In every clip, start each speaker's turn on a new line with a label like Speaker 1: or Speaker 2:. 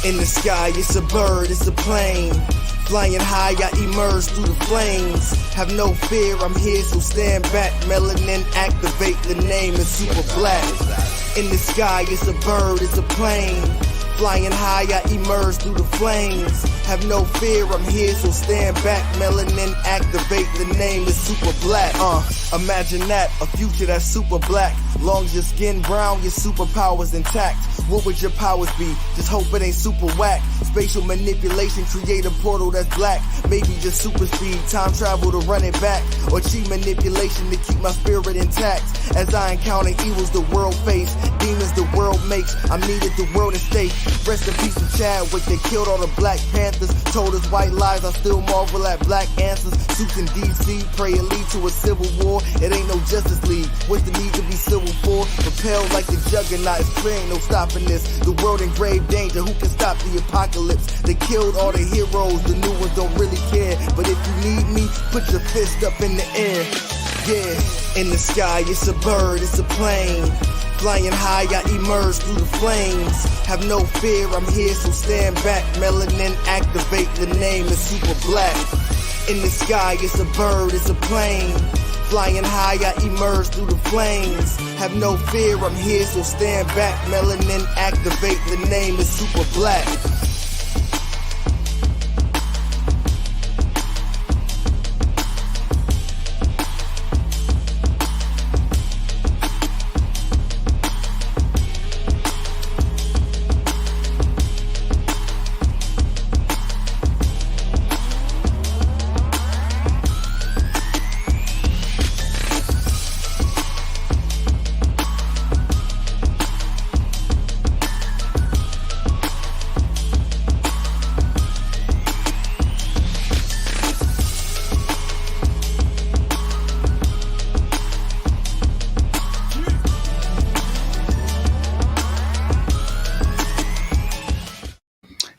Speaker 1: In the sky, it's a bird, it's a plane. Flying high, I emerge through the flames. Have no fear, I'm here, so stand back. Melanin activate, the name is super black. In the sky, it's a bird, it's a plane. Flying high, I emerge through the flames. Have no fear, I'm here, so stand back. Melanin activate, the name is super black. Imagine that, a future that's super black. Long as your skin brown, your superpowers intact. What would your powers be? Just hope it ain't super whack. Spatial manipulation, create a portal that's black. Maybe just super speed, time travel to run it back. Or cheat manipulation to keep my spirit intact. As I encounter evils the world face, demons the world makes, I'm needed the world at stake. Rest in peace to Chadwick, they killed all the Black Panthers. Told us white lies, I still marvel at black answers. Suits in DC, pray it lead to a civil war. It ain't no Justice League, what's the need to be civil for? Propelled like the juggernaut, it's clear ain't no stopping this. The world in grave danger, who can stop the apocalypse? They killed all the heroes, the new ones don't really care. But if you need me, put your fist up in the air. Yeah, in the sky, it's a bird, it's a plane. Flying high, I emerge through the flames. Have no fear, I'm here, so stand back. Melanin activate, the name is super black. In the sky, it's a bird, it's a plane. Flying high, I emerge through the flames. Have no fear, I'm here, so stand back. Melanin activate, the name is super black.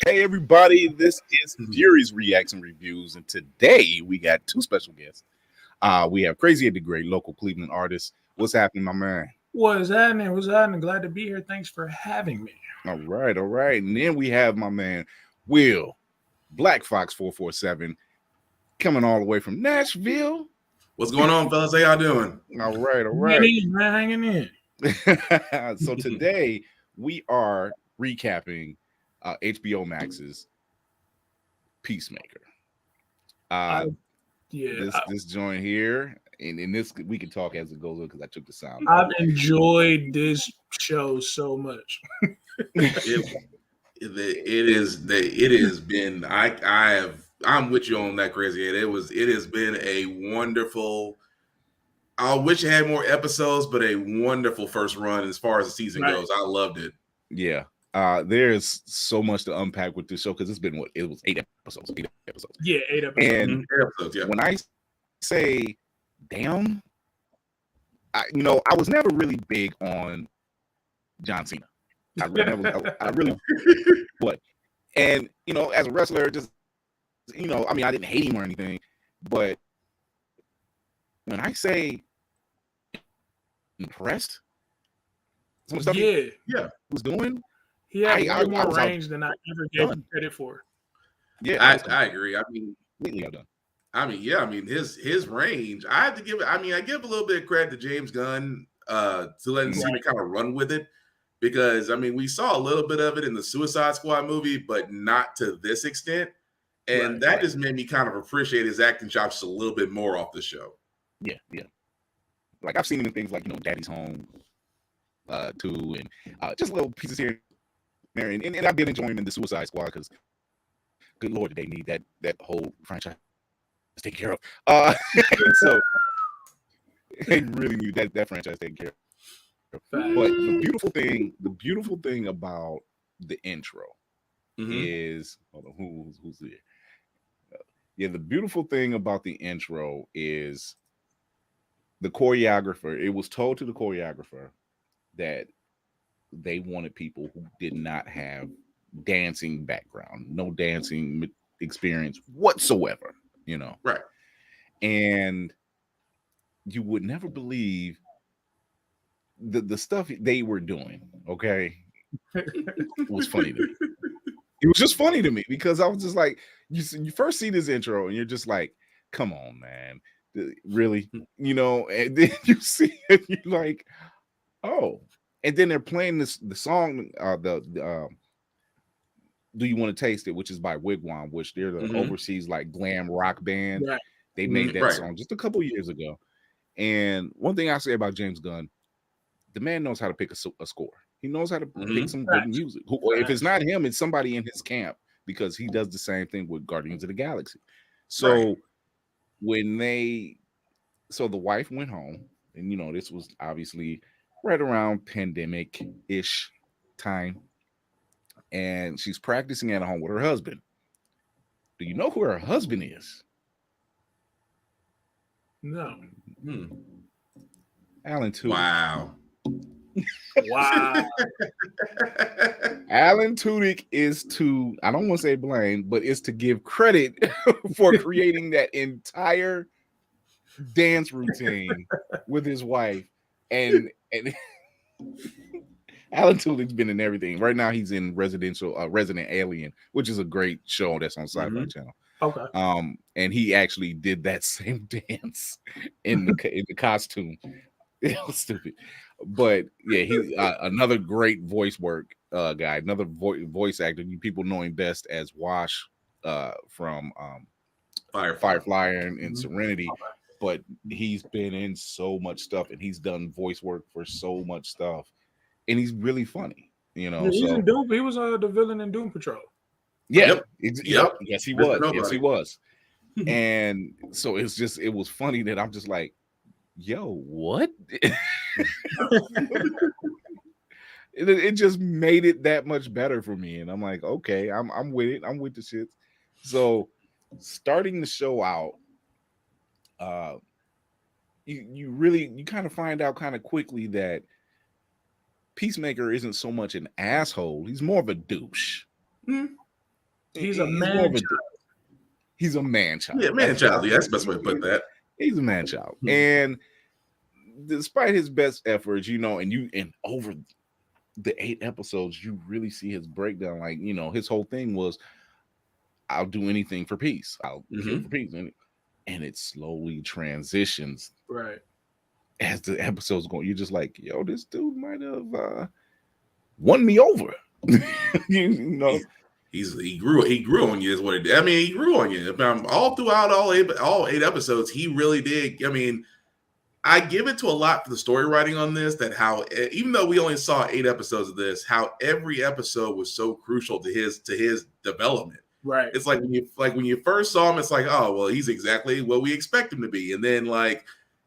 Speaker 2: Hey everybody, this is Fury's Reaction Reviews, and today we got two special guests. We have Crazy Ed the Great, local Cleveland artist. What's happening, my man?
Speaker 3: What's happening? What's happening? Glad to be here. Thanks for having me.
Speaker 2: All right. And then we have my man Will, Black Fox 447, coming all the way from Nashville.
Speaker 4: What's going on, fellas? How y'all doing?
Speaker 2: All right.
Speaker 3: Hanging in.
Speaker 2: So today we are recapping HBOMAX's Peacemaker. This joint here, and in this we can talk as it goes on because I took the sound.
Speaker 3: I've enjoyed this show so much.
Speaker 4: I'm with you on that, Crazy. It has been a wonderful. I wish it had more episodes, but a wonderful first run as far as the season goes. I loved it.
Speaker 2: Yeah. There's so much to unpack with this show because it's been it was 8 episodes.
Speaker 3: Yeah, 8 episodes.
Speaker 2: And
Speaker 4: 8 episodes, yeah.
Speaker 2: When I say damn, I was never really big on John Cena. I really but and as a wrestler, just I didn't hate him or anything, but when I say impressed, some of the stuff he was doing.
Speaker 3: He had more range than I ever gave him credit for.
Speaker 4: Yeah, I agree. His range. I have to give it. I give a little bit of credit to James Gunn to letting Cena kind of run with it because we saw a little bit of it in the Suicide Squad movie, but not to this extent, and that just made me kind of appreciate his acting chops a little bit more off the show.
Speaker 2: Yeah. Like I've seen him in things like Daddy's Home, too, and just little pieces here. And I did enjoy him in the Suicide Squad because, good Lord, they need that whole franchise to take care of. So they really need that franchise taken care of. But the beautiful thing about the intro is hold on, who's there? The beautiful thing about the intro is the choreographer. It was told to the choreographer that they wanted people who did not have dancing background, no dancing experience whatsoever,
Speaker 4: Right.
Speaker 2: And you would never believe the stuff they were doing, okay? It was funny to me. It was just funny to me because I was just like, you first see this intro and you're just like, come on, man, really, and then you see it, you're like, oh, and then they're playing the song, Do You Want to Taste It, which is by Wigwam, which they're the overseas like glam rock band.
Speaker 3: Right.
Speaker 2: They made that song just a couple years ago. And one thing I say about James Gunn, the man knows how to pick a score. He knows how to pick some good music. If it's not him, it's somebody in his camp, because he does the same thing with Guardians of the Galaxy. So the wife went home, and this was obviously right around pandemic-ish time, and she's practicing at home with her husband. Do you know who her husband is?
Speaker 3: No.
Speaker 2: Alan Tudyk.
Speaker 4: Wow.
Speaker 2: Alan Tudyk is to, I don't want to say blame, but is to give credit for creating that entire dance routine with his wife. And Alan Tudyk's been in everything. Right now he's in Resident Alien, which is a great show that's on Sci-Fi Channel.
Speaker 3: Okay.
Speaker 2: And he actually did that same dance in the costume. It was stupid. But yeah, he's another great voice work guy, another voice actor. You people know him best as Wash from Firefly and Serenity. But he's been in so much stuff, and he's done voice work for so much stuff, and he's really funny.
Speaker 3: Yeah, he's in Doom. He was the villain in Doom Patrol.
Speaker 2: Yeah. Yep. Yes, he was. Yes, he was. And so it was funny that I'm just like, yo, what? It just made it that much better for me, and I'm like, okay, I'm with it. I'm with the shit. So starting the show out, you kind of find out kind of quickly that Peacemaker isn't so much an asshole. He's more of a douche.
Speaker 3: He's a man child.
Speaker 2: He's a man child.
Speaker 4: Yeah, man child. Yeah, that's the best way to put that.
Speaker 2: He's a man child. And despite his best efforts, and over the 8 episodes, you really see his breakdown. Like, his whole thing was, I'll do anything for peace. I'll kill for peace. And it slowly transitions.
Speaker 3: Right.
Speaker 2: As the episode's going, you're just like, yo, this dude might have won me over.
Speaker 4: He grew on you is what it did. I mean, he grew on you. All throughout all eight episodes, he really did. I mean, I give it to a lot for the story writing on this, that how, even though we only saw 8 episodes of this, how every episode was so crucial to his development.
Speaker 3: Right.
Speaker 4: It's like when you first saw him, it's like, oh, well, he's exactly what we expect him to be. And then like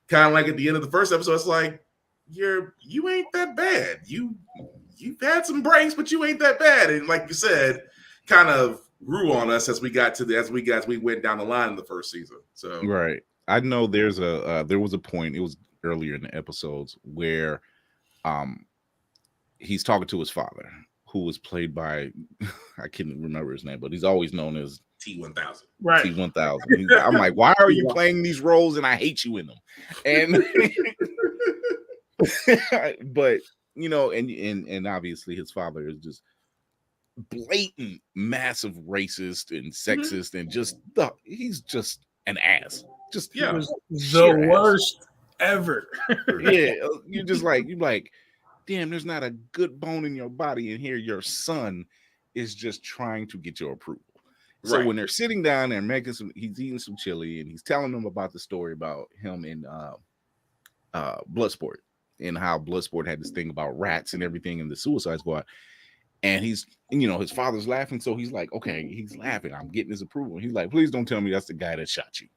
Speaker 4: kind of like at the end of the first episode, it's like, you ain't that bad. You've had some breaks, but you ain't that bad. And like you said, kind of grew on us as we went down the line in the first season. So
Speaker 2: right. I know there was a point, it was earlier in the episodes, where he's talking to his father, who was played by, I can't remember his name, but he's always known as
Speaker 4: T-1000.
Speaker 3: Right.
Speaker 2: T-1000. I'm like, why are you playing these roles and I hate you in them? And but and obviously his father is just blatant, massive racist and sexist, and he's just an ass. Just
Speaker 3: he was the worst ever.
Speaker 2: Yeah, you're like, damn, there's not a good bone in your body, and here your son is just trying to get your approval. So when they're sitting down there he's eating some chili, and he's telling them about the story about him in Bloodsport, and how Bloodsport had this thing about rats and everything in the Suicide Squad. And he's, his father's laughing, so he's like, okay, he's laughing. I'm getting his approval. He's like, please don't tell me that's the guy that shot you.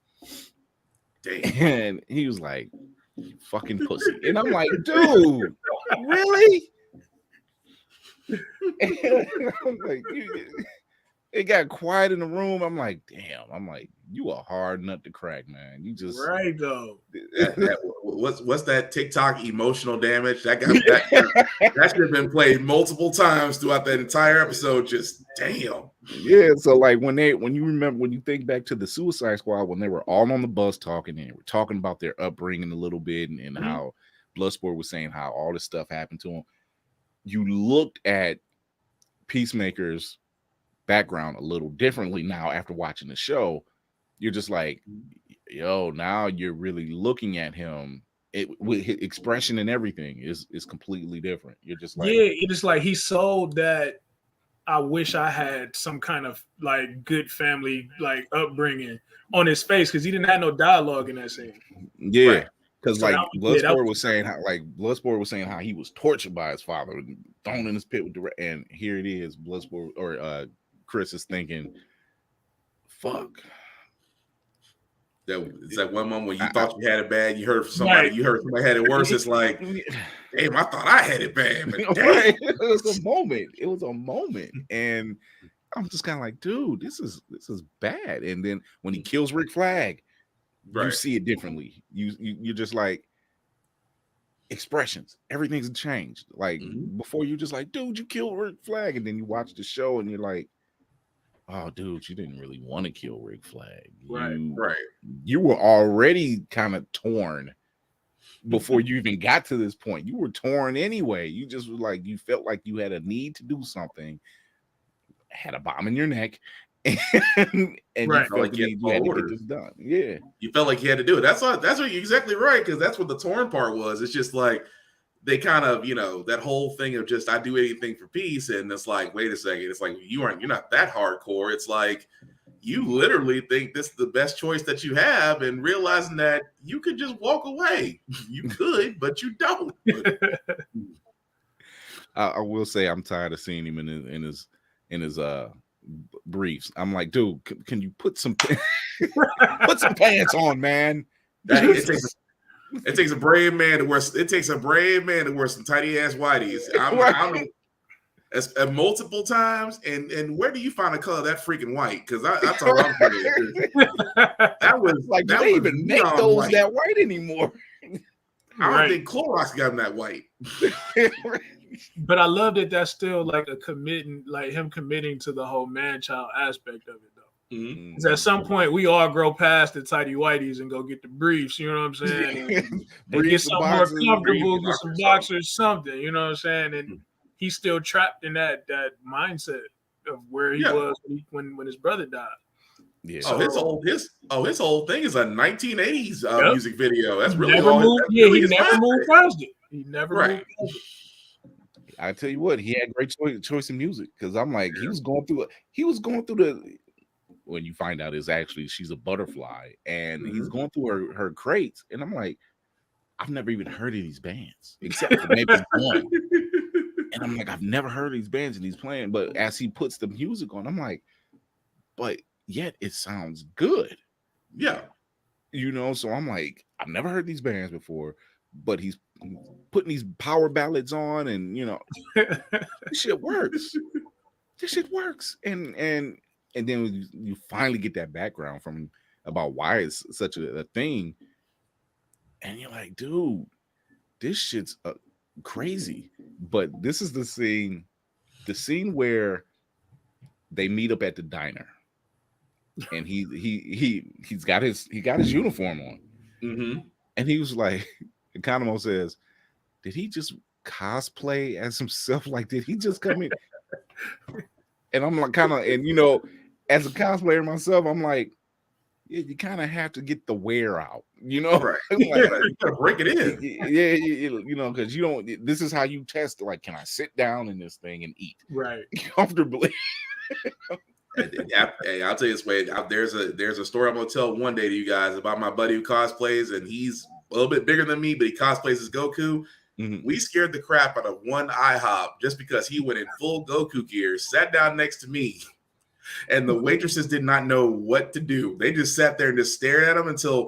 Speaker 2: Damn. And he was like, you fucking pussy. And I'm like, dude, really? And I'm like, it got quiet in the room. I'm like, damn. I'm like, you a hard nut to crack, man. You just
Speaker 3: right though.
Speaker 4: What's that TikTok emotional damage? That should have been played multiple times throughout that entire episode. Just damn.
Speaker 2: Yeah. So like when you think back to the Suicide Squad, when they were all on the bus talking, and they were talking about their upbringing a little bit, and how Bloodsport was saying how all this stuff happened to him. you looked at Peacemaker's background a little differently now after watching the show. You're just like, yo, now you're really looking at him. With his expression and everything is completely different. You're just like,
Speaker 3: it is like he sold that. I wish I had some kind of like good family like upbringing on his face because he didn't have no dialogue in that scene.
Speaker 2: yeah. Because
Speaker 3: So
Speaker 2: like Bloodsport
Speaker 3: was
Speaker 2: saying how he was tortured by his father, thrown in his pit with and here it is, Bloodsport or Chris is thinking, fuck.
Speaker 4: It's like one moment when you thought you had it bad, you heard somebody had it worse. It's like, damn, I thought I had it bad, but
Speaker 2: right. It was a moment, and I'm just kind of like, dude, this is bad. And then when he kills Rick Flag, you see it differently. You're just like, expressions, everything's changed. Like before, you just like, dude, you killed Rick Flag, and then you watch the show and you're like, oh, dude, you didn't really want to kill Rick Flag. You were already kind of torn before you even got to this point. You were torn anyway. You just was like, you felt like you had a need to do something, had a bomb in your neck, and you felt like you had to get this done. Yeah,
Speaker 4: you felt like you had to do it. That's what you're exactly right, because that's what the torn part was. It's just like they kind of, that whole thing of just I do anything for peace, and it's like, wait a second, it's like you're not that hardcore. It's like you literally think this is the best choice that you have, and realizing that you could just walk away. You could, but you don't.
Speaker 2: I will say I'm tired of seeing him in his briefs. I'm like, dude, can you put some put some pants on, man?
Speaker 4: It takes a brave man to wear. It takes a brave man to wear some tidy ass whiteys. I'm multiple times. And where do you find a color that freaking white? Because that's all I'm thinking. That was
Speaker 2: like, do they even make those white. That white anymore?
Speaker 4: I don't think Clorox got them that white.
Speaker 3: But I love that that's still like him committing to the whole man-child aspect of it, though. Because at some point we all grow past the tidy whiteys and go get the briefs, you know what I'm saying? And get something more comfortable, get some boxers, something, you know what I'm saying? And he's still trapped in that mindset of where he was when his brother died.
Speaker 2: Yeah.
Speaker 4: So his whole thing is a 1980s music video. That's really
Speaker 3: he never moved past it. He never moved past it.
Speaker 2: I tell you what, he had great choice in music, because I'm like, he was going through the when you find out is actually she's a butterfly, and he's going through her crates, and I'm like, I've never even heard of these bands except for maybe one. And I'm like, I've never heard of these bands, and he's playing, but as he puts the music on, I'm like, but yet it sounds good.
Speaker 4: Yeah.
Speaker 2: So I'm like, I've never heard these bands before, but he's putting these power ballads on, and this shit works. This shit works. And then you finally get that background from him about why it's such a thing. And you're like, dude, this shit's crazy. But this is the scene where they meet up at the diner, and he's got his uniform on, and he was like, Economo says, did he just cosplay as himself? Like, did he just come in? And I'm like, kind of, and as a cosplayer myself, I'm like, yeah, you kind of have to get the wear out,
Speaker 4: Right. You gotta break it in.
Speaker 2: Yeah, because you don't. This is how you test. Like, can I sit down in this thing and eat comfortably?
Speaker 4: Hey, I'll tell you this way. There's a story I'm gonna tell one day to you guys about my buddy who cosplays, and he's a little bit bigger than me, but he cosplays as Goku. We scared the crap out of one IHOP just because he went in full Goku gear, sat down next to me, and the waitresses did not know what to do. They just sat there and just stared at him until.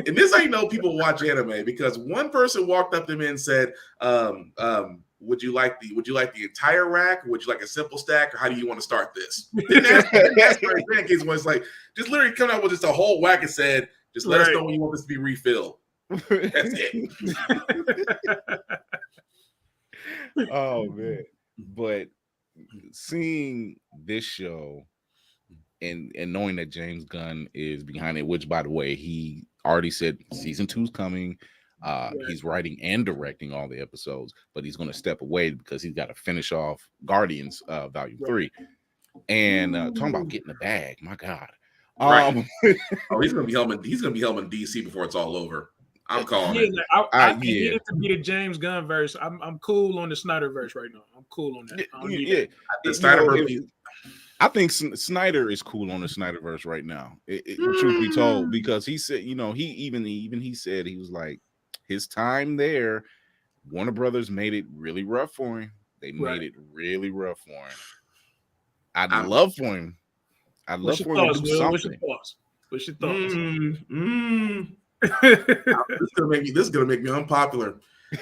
Speaker 4: And this is how you know people watch anime, because one person walked up to me and said, would you like the entire rack? Would you like a simple stack, or how do you want to start this? Didn't ask for pancakes. When it's like just literally coming out with just a whole whack and said, just let us know when you want this to be refilled. That's it.
Speaker 2: Oh man. But seeing this show and knowing that James Gunn is behind it, which by the way, he already said season 2's coming. He's writing and directing all the episodes, but he's going to step away because he's got to finish off Guardians Volume 3. And talking about getting the bag, my God.
Speaker 4: Right. He's gonna be helming DC before it's all over. I'm calling it.
Speaker 3: I need it to be the James Gunn verse. I'm cool on the Snyder verse right now. I'm cool on that.
Speaker 4: The Snyder verse.
Speaker 2: I think Snyder is cool on the Snyderverse right now. Truth be told, because he said, he said, he was like, his time there, Warner Brothers made it really rough for him. They made it really rough for him. I'd love for him to do something.
Speaker 3: What's your thoughts?
Speaker 4: This is gonna make me unpopular. This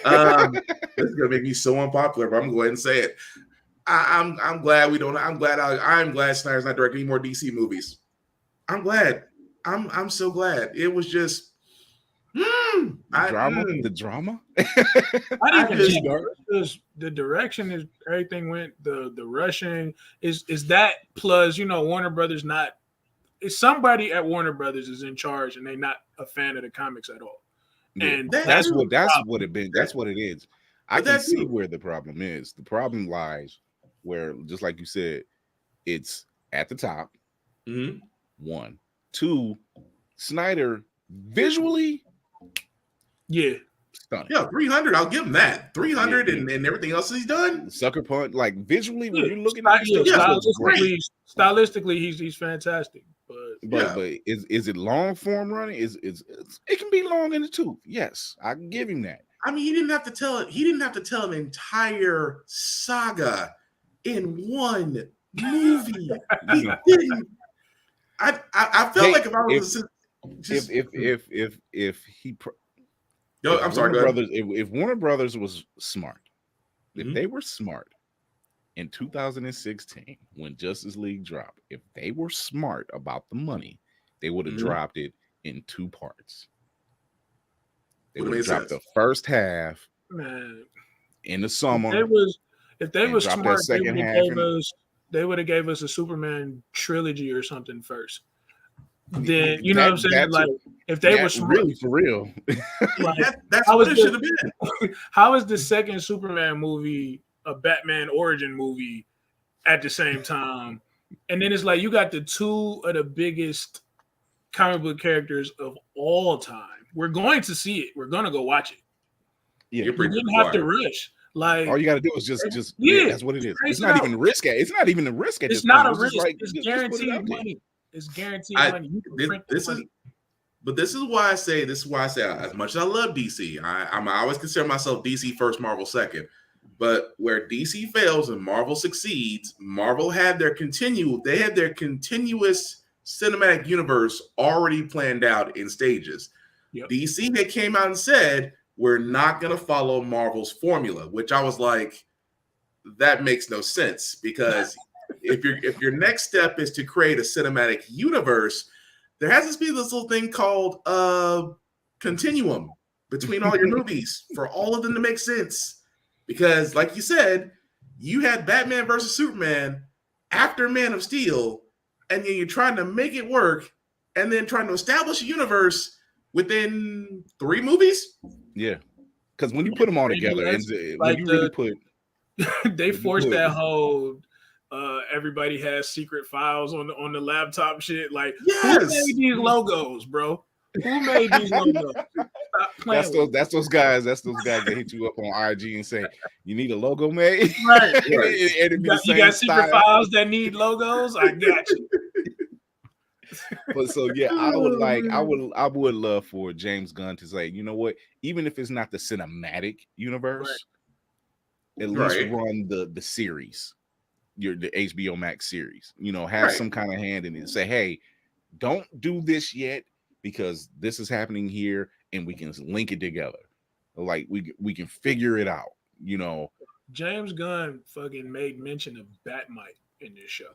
Speaker 4: is gonna make me so unpopular, but I'm gonna go ahead and say it. I'm glad we don't. I'm glad Snyder's not directing any more DC movies. I'm glad. I'm so glad. It was just
Speaker 2: the drama.
Speaker 3: I didn't because the direction is everything went. The rushing is that plus Warner Brothers not. It's somebody at Warner Brothers is in charge and they're not a fan of the comics at all. And
Speaker 2: that's what it is. I can see where the problem is. The problem lies where, just like you said, it's at the top. 1, 2, Snyder visually, stunning.
Speaker 4: Yeah, 300. I'll give him that. 300 and everything else he's done.
Speaker 2: Sucker Punch, like visually, when you're looking at
Speaker 3: stylistically, he's fantastic.
Speaker 2: But is it long form running? It can be long in the tooth. Yes, I can give him that.
Speaker 4: I mean, he didn't have to tell it. He didn't have to tell an entire saga in one movie. He didn't. I felt like if I was I'm sorry,
Speaker 2: Brothers, if Warner Brothers was smart, if they were smart in 2016 when Justice League dropped, if they were smart about the money, they would have dropped it in 2 parts. They would have dropped the first half in the summer.
Speaker 3: If they were smart, they would have gave us a Superman trilogy or something first. Then what I'm saying? Like if they were smart,
Speaker 2: really for real,
Speaker 4: that's what it should have been.
Speaker 3: How is the second Superman movie a Batman origin movie at the same time? And then it's like you got the 2 of the biggest comic book characters of all time. We're going to see it. We're going to go watch it.
Speaker 2: Yeah,
Speaker 3: you didn't have to rush. Like
Speaker 2: all you got to do is just that's what it is. It's not even risk. It's not even a risk at this point.
Speaker 3: It's not a risk. It's guaranteed money. It's guaranteed money.
Speaker 4: This is why I say as much as I love DC, I always consider myself DC first, Marvel second. But where DC fails and Marvel succeeds, Marvel had their continuous cinematic universe already planned out in stages.
Speaker 3: Yep.
Speaker 4: DC, they came out and said, we're not going to follow Marvel's formula, which I was like, that makes no sense, because if your next step is to create a cinematic universe, there has to be this little thing called continuum between all your movies for all of them to make sense. Because, like you said, you had Batman versus Superman after Man of Steel, and then you're trying to make it work, and then trying to establish a universe within 3 movies.
Speaker 2: Yeah, because when you put them all together,
Speaker 3: they forced that whole everybody has secret files on the laptop shit. Like, who made these logos, bro? Who made these logos?
Speaker 2: That's those guys that hit you up on IG and say, you need a logo made?
Speaker 3: Right. You got secret files that need logos? I got you.
Speaker 2: But so yeah, I would love for James Gunn to say, you know what, even if it's not the cinematic universe, at least run the series, the HBOMAX series, have some kind of hand in it. Say, hey, don't do this yet because this is happening here, and we can link it together. Like we can figure it out.
Speaker 3: James Gunn fucking made mention of Batmite in this show.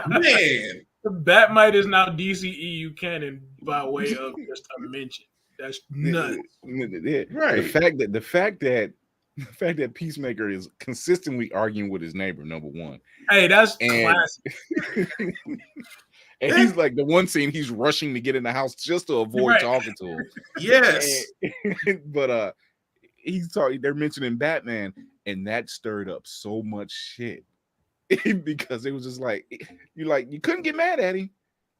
Speaker 4: Man,
Speaker 3: Batmite is now DCEU canon by way of just a mention. That's nuts.
Speaker 2: Right. The fact that Peacemaker is consistently arguing with his neighbor, number one.
Speaker 3: Hey, that's classic.
Speaker 2: And he's like, the one scene, he's rushing to get in the house just to avoid talking to him.
Speaker 4: Yes.
Speaker 2: But they're mentioning Batman, and that stirred up so much shit. Because it was just like, you couldn't get mad at him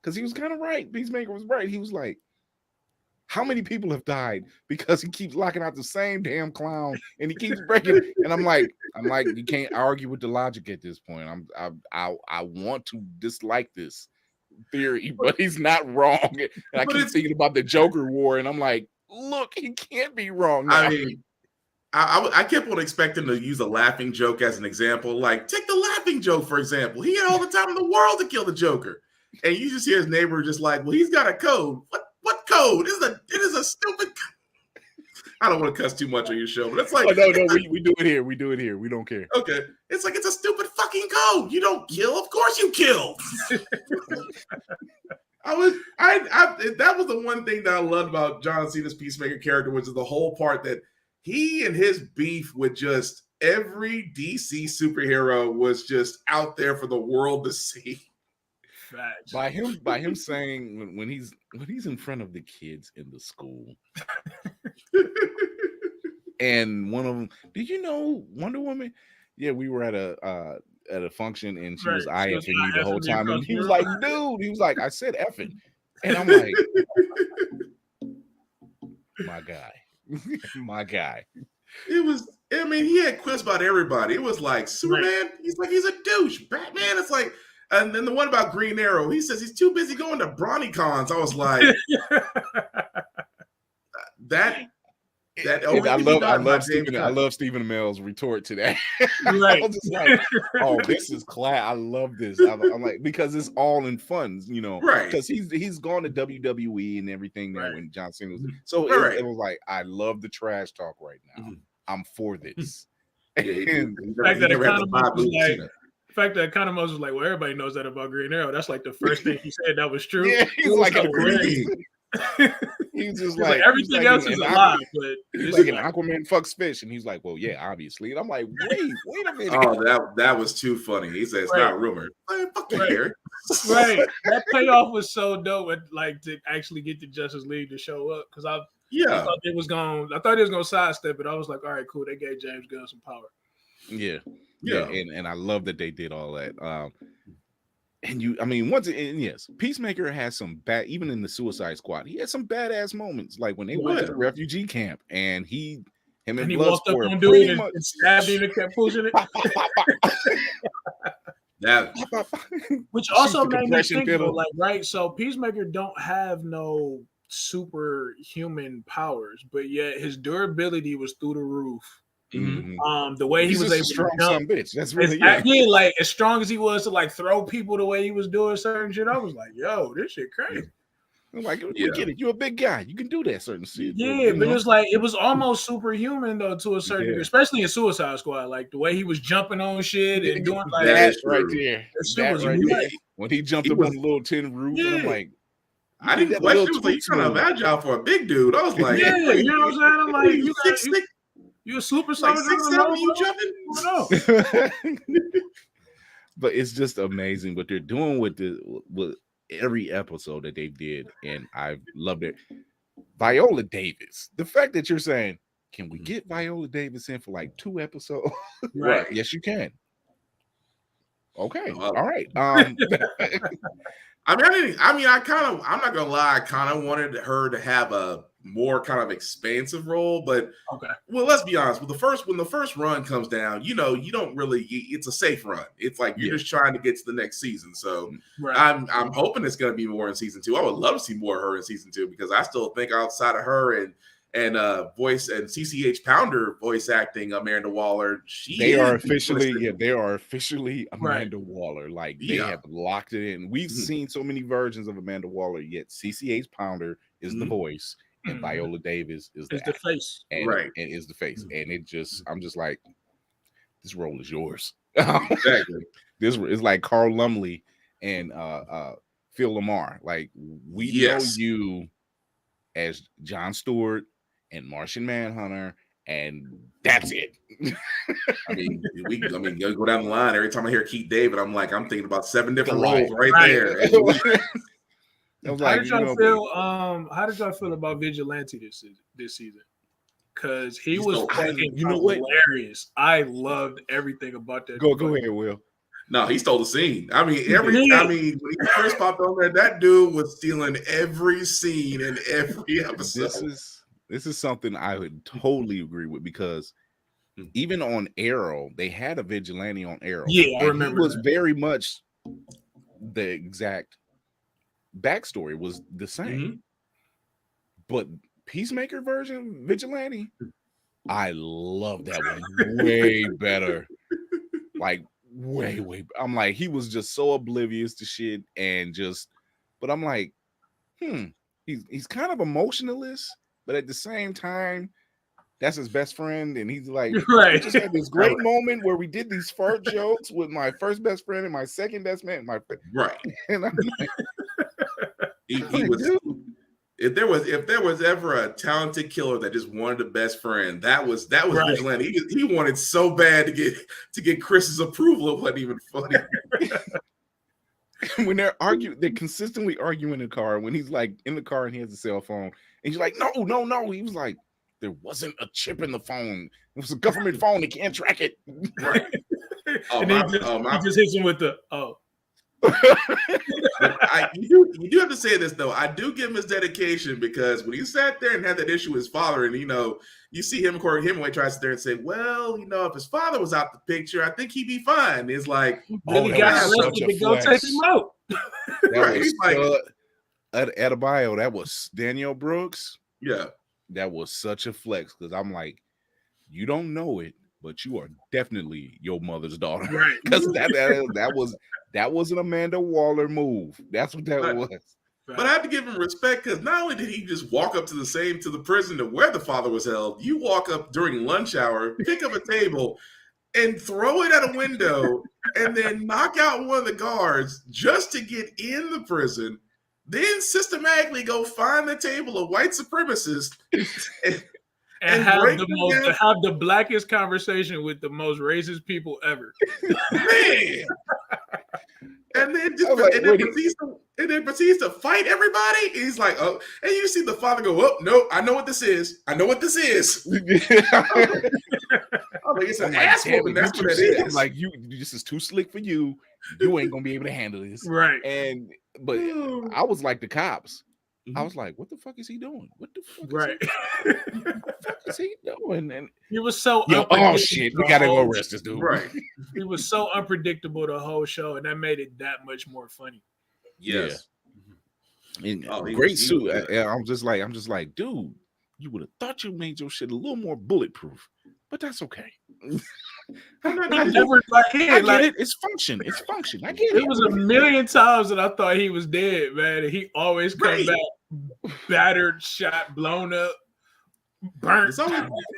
Speaker 2: because he was kind of right. Peacemaker was right. He was like, how many people have died because he keeps locking out the same damn clown and he keeps breaking? And I'm like, you can't argue with the logic at this point. I want to dislike this theory, but he's not wrong. And I keep thinking about the Joker war, and I'm like, look, he can't be wrong now.
Speaker 4: I mean, I kept on expecting to use a laughing joke as an example. Like, take the laughing joke, for example. He had all the time in the world to kill the Joker. And you just hear his neighbor just like, well, he's got a code. What code? It is a stupid code. I don't want to cuss too much on your show, but it's like,
Speaker 2: no, we do it here. We do it here. We don't care.
Speaker 4: Okay. It's like, it's a stupid fucking code. You don't kill. Of course you kill. That was the one thing that I loved about John Cena's Peacemaker character, which is the whole part that he and his beef with just every DC superhero was just out there for the world to see.
Speaker 2: By him saying when he's in front of the kids in the school, and one of them, did you know Wonder Woman? Yeah, we were at a function and she was IFing me the whole time, and he was like, dude, he was like, I said effing, and I'm like, my guy.
Speaker 4: It was, I mean, he had quips about everybody. It was like Superman, he's a douche. Batman, it's like, and then the one about Green Arrow, he says he's too busy going to BronyCons. I was like,
Speaker 2: I love Stephen Amell's retort to that. Right. I was just like, oh, this is class. I love this. I'm like, because it's all in fun,
Speaker 4: right?
Speaker 2: Because he's gone to WWE and everything now when John Cena was. So it was like, I love the trash talk right now. I'm for this.
Speaker 3: The fact that Economos was like, well, everybody knows that about Green Arrow. That's like the first thing he said that was true.
Speaker 2: Yeah, he's like, he's just like
Speaker 3: everything else is a lie, but
Speaker 2: he's like an Aquaman fucks fish, and he's like, well, yeah, obviously. And I'm like, wait a minute.
Speaker 4: Oh, that was too funny. He said it's not rumored. Fuck you, Harry.
Speaker 3: Right. That payoff was so dope, like to actually get the Justice League to show up, because I thought it was gonna sidestep it. I was like, all right, cool. They gave James Gunn some power.
Speaker 2: Yeah. And I love that they did all that. Yes, Peacemaker has some bad, even in the Suicide Squad, he had some badass moments, like when they went to the refugee camp and him and Bloodsport
Speaker 3: walked up on dude and stabbed him and kept pushing it. Which also made me think, like, right? So Peacemaker don't have no superhuman powers, but yet his durability was through the roof.
Speaker 2: Mm-hmm.
Speaker 3: The way he was able
Speaker 2: to jump, bitch. That's really
Speaker 3: like as strong as he was to like throw people the way he was doing certain shit. I was like, yo, this shit crazy.
Speaker 2: I'm like, we get it. You're a big guy. You can do that certain shit.
Speaker 3: Yeah, but it was almost superhuman though to a certain degree, especially in Suicide Squad. Like the way he was jumping on shit and doing like
Speaker 2: that right there. When he jumped up on the little tin roof, and I'm like,
Speaker 4: I didn't question. It was like, you're kind of agile for a big dude. I was like,
Speaker 3: you know what I'm saying? I'm like, you 6'6". You a super soldier?
Speaker 4: Like 6'7", you jumping?
Speaker 2: But it's just amazing what they're doing with every episode that they did, and I loved it. Viola Davis. The fact that you're saying, can we get Viola Davis in for like 2 episodes?
Speaker 4: Right.
Speaker 2: Yes, you can. Okay. All right.
Speaker 4: I'm not gonna lie, I kind of wanted her to have a more kind of expansive role, but well, let's be honest. When the first run comes down, you don't really. It's a safe run. It's like you're just trying to get to the next season. So I'm hoping it's going to be more in season 2. I would love to see more of her in season 2 because I still think outside of her and voice and CCH Pounder voice acting Amanda Waller,
Speaker 2: they are officially Amanda Waller. Like they have locked it in. We've seen so many versions of Amanda Waller, yet CCH Pounder is the voice. And Viola Davis is the
Speaker 3: face,
Speaker 2: and is the face, and I'm just like, this role is yours. Exactly. This is like Carl Lumbly and Phil Lamar. Like we know you as John Stewart and Martian Manhunter and that's it.
Speaker 4: I mean, go down the line. Every time I hear Keith David, I'm thinking about 7 different roles right there.
Speaker 2: I was
Speaker 3: how
Speaker 2: like,
Speaker 3: did y'all feel? How did y'all feel about Vigilante this season? Because he was fucking hilarious. I loved everything about that.
Speaker 2: Go ahead, Will.
Speaker 4: No, he stole the scene. I mean, when he first popped on there, that dude was stealing every scene in every episode.
Speaker 2: This is something I would totally agree with, because even on Arrow, they had a vigilante on Arrow.
Speaker 3: Yeah, I remember.
Speaker 2: He was very much the exact backstory was the same, but Peacemaker version vigilante, I love that one way better. Like way. I'm like, he was just so oblivious to shit and just, but I'm like, he's kind of emotionalist, but at the same time, that's his best friend, and he's like,
Speaker 3: right.
Speaker 2: We just had this great moment where we did these fart jokes with my first best friend and my second best man,
Speaker 4: right.
Speaker 2: And I'm like,
Speaker 4: he was. If there was ever a talented killer that just wanted a best friend, that was right. Vigilante. He wanted so bad to get Chris's approval. It wasn't even funny.
Speaker 2: When they're arguing, they're consistently arguing in the car. When he's like in the car and he has a cell phone, and he's like, no. He was like, there wasn't a chip in the phone. It was a government phone. They can't track it.
Speaker 4: Right.
Speaker 3: And he just hits him with the
Speaker 4: You do have to say this though. I do give him his dedication, because when he sat there and had that issue with his father, and you see him, Corey Hemingway tries to sit there and say, well, if his father was out the picture, I think he'd be fine. It's like,
Speaker 3: really got arrested to go take him out.
Speaker 2: That was like Adebayo. That was Daniel Brooks.
Speaker 4: Yeah,
Speaker 2: that was such a flex, because I'm like, you don't know it, but you are definitely your mother's daughter.
Speaker 3: Right.
Speaker 2: Because that was an Amanda Waller move. That's what that was.
Speaker 4: But I have to give him respect, because not only did he just walk up to the prison to where the father was held, you walk up during lunch hour, pick up a table, and throw it at a window, and then knock out one of the guards just to get in the prison, then systematically go find the table of white supremacists
Speaker 3: and have the blackest conversation with the most racist people ever.
Speaker 4: Man. And then proceeds to fight everybody. He's like, oh, and you see the father go, oh, no, I know what this is. I'm like, it's an ass whooping. That's what it is.
Speaker 2: Like, this is too slick for you. You ain't gonna be able to handle this.
Speaker 3: Right.
Speaker 2: But I was like the cops. I was like, what the fuck is he doing? What the fuck is he doing? And
Speaker 3: he was so
Speaker 2: oh shit, we gotta go arrest this dude.
Speaker 4: Right.
Speaker 3: He was so unpredictable the whole show, and that made it that much more funny.
Speaker 4: Yes.
Speaker 2: Yeah. Great suit. I'm just like, dude, you would have thought you made your shit a little more bulletproof, but that's okay.
Speaker 3: I get
Speaker 2: it. It's function. I get it.
Speaker 3: It was a million times that I thought he was dead, man. And he always come back battered, shot, blown up, burnt.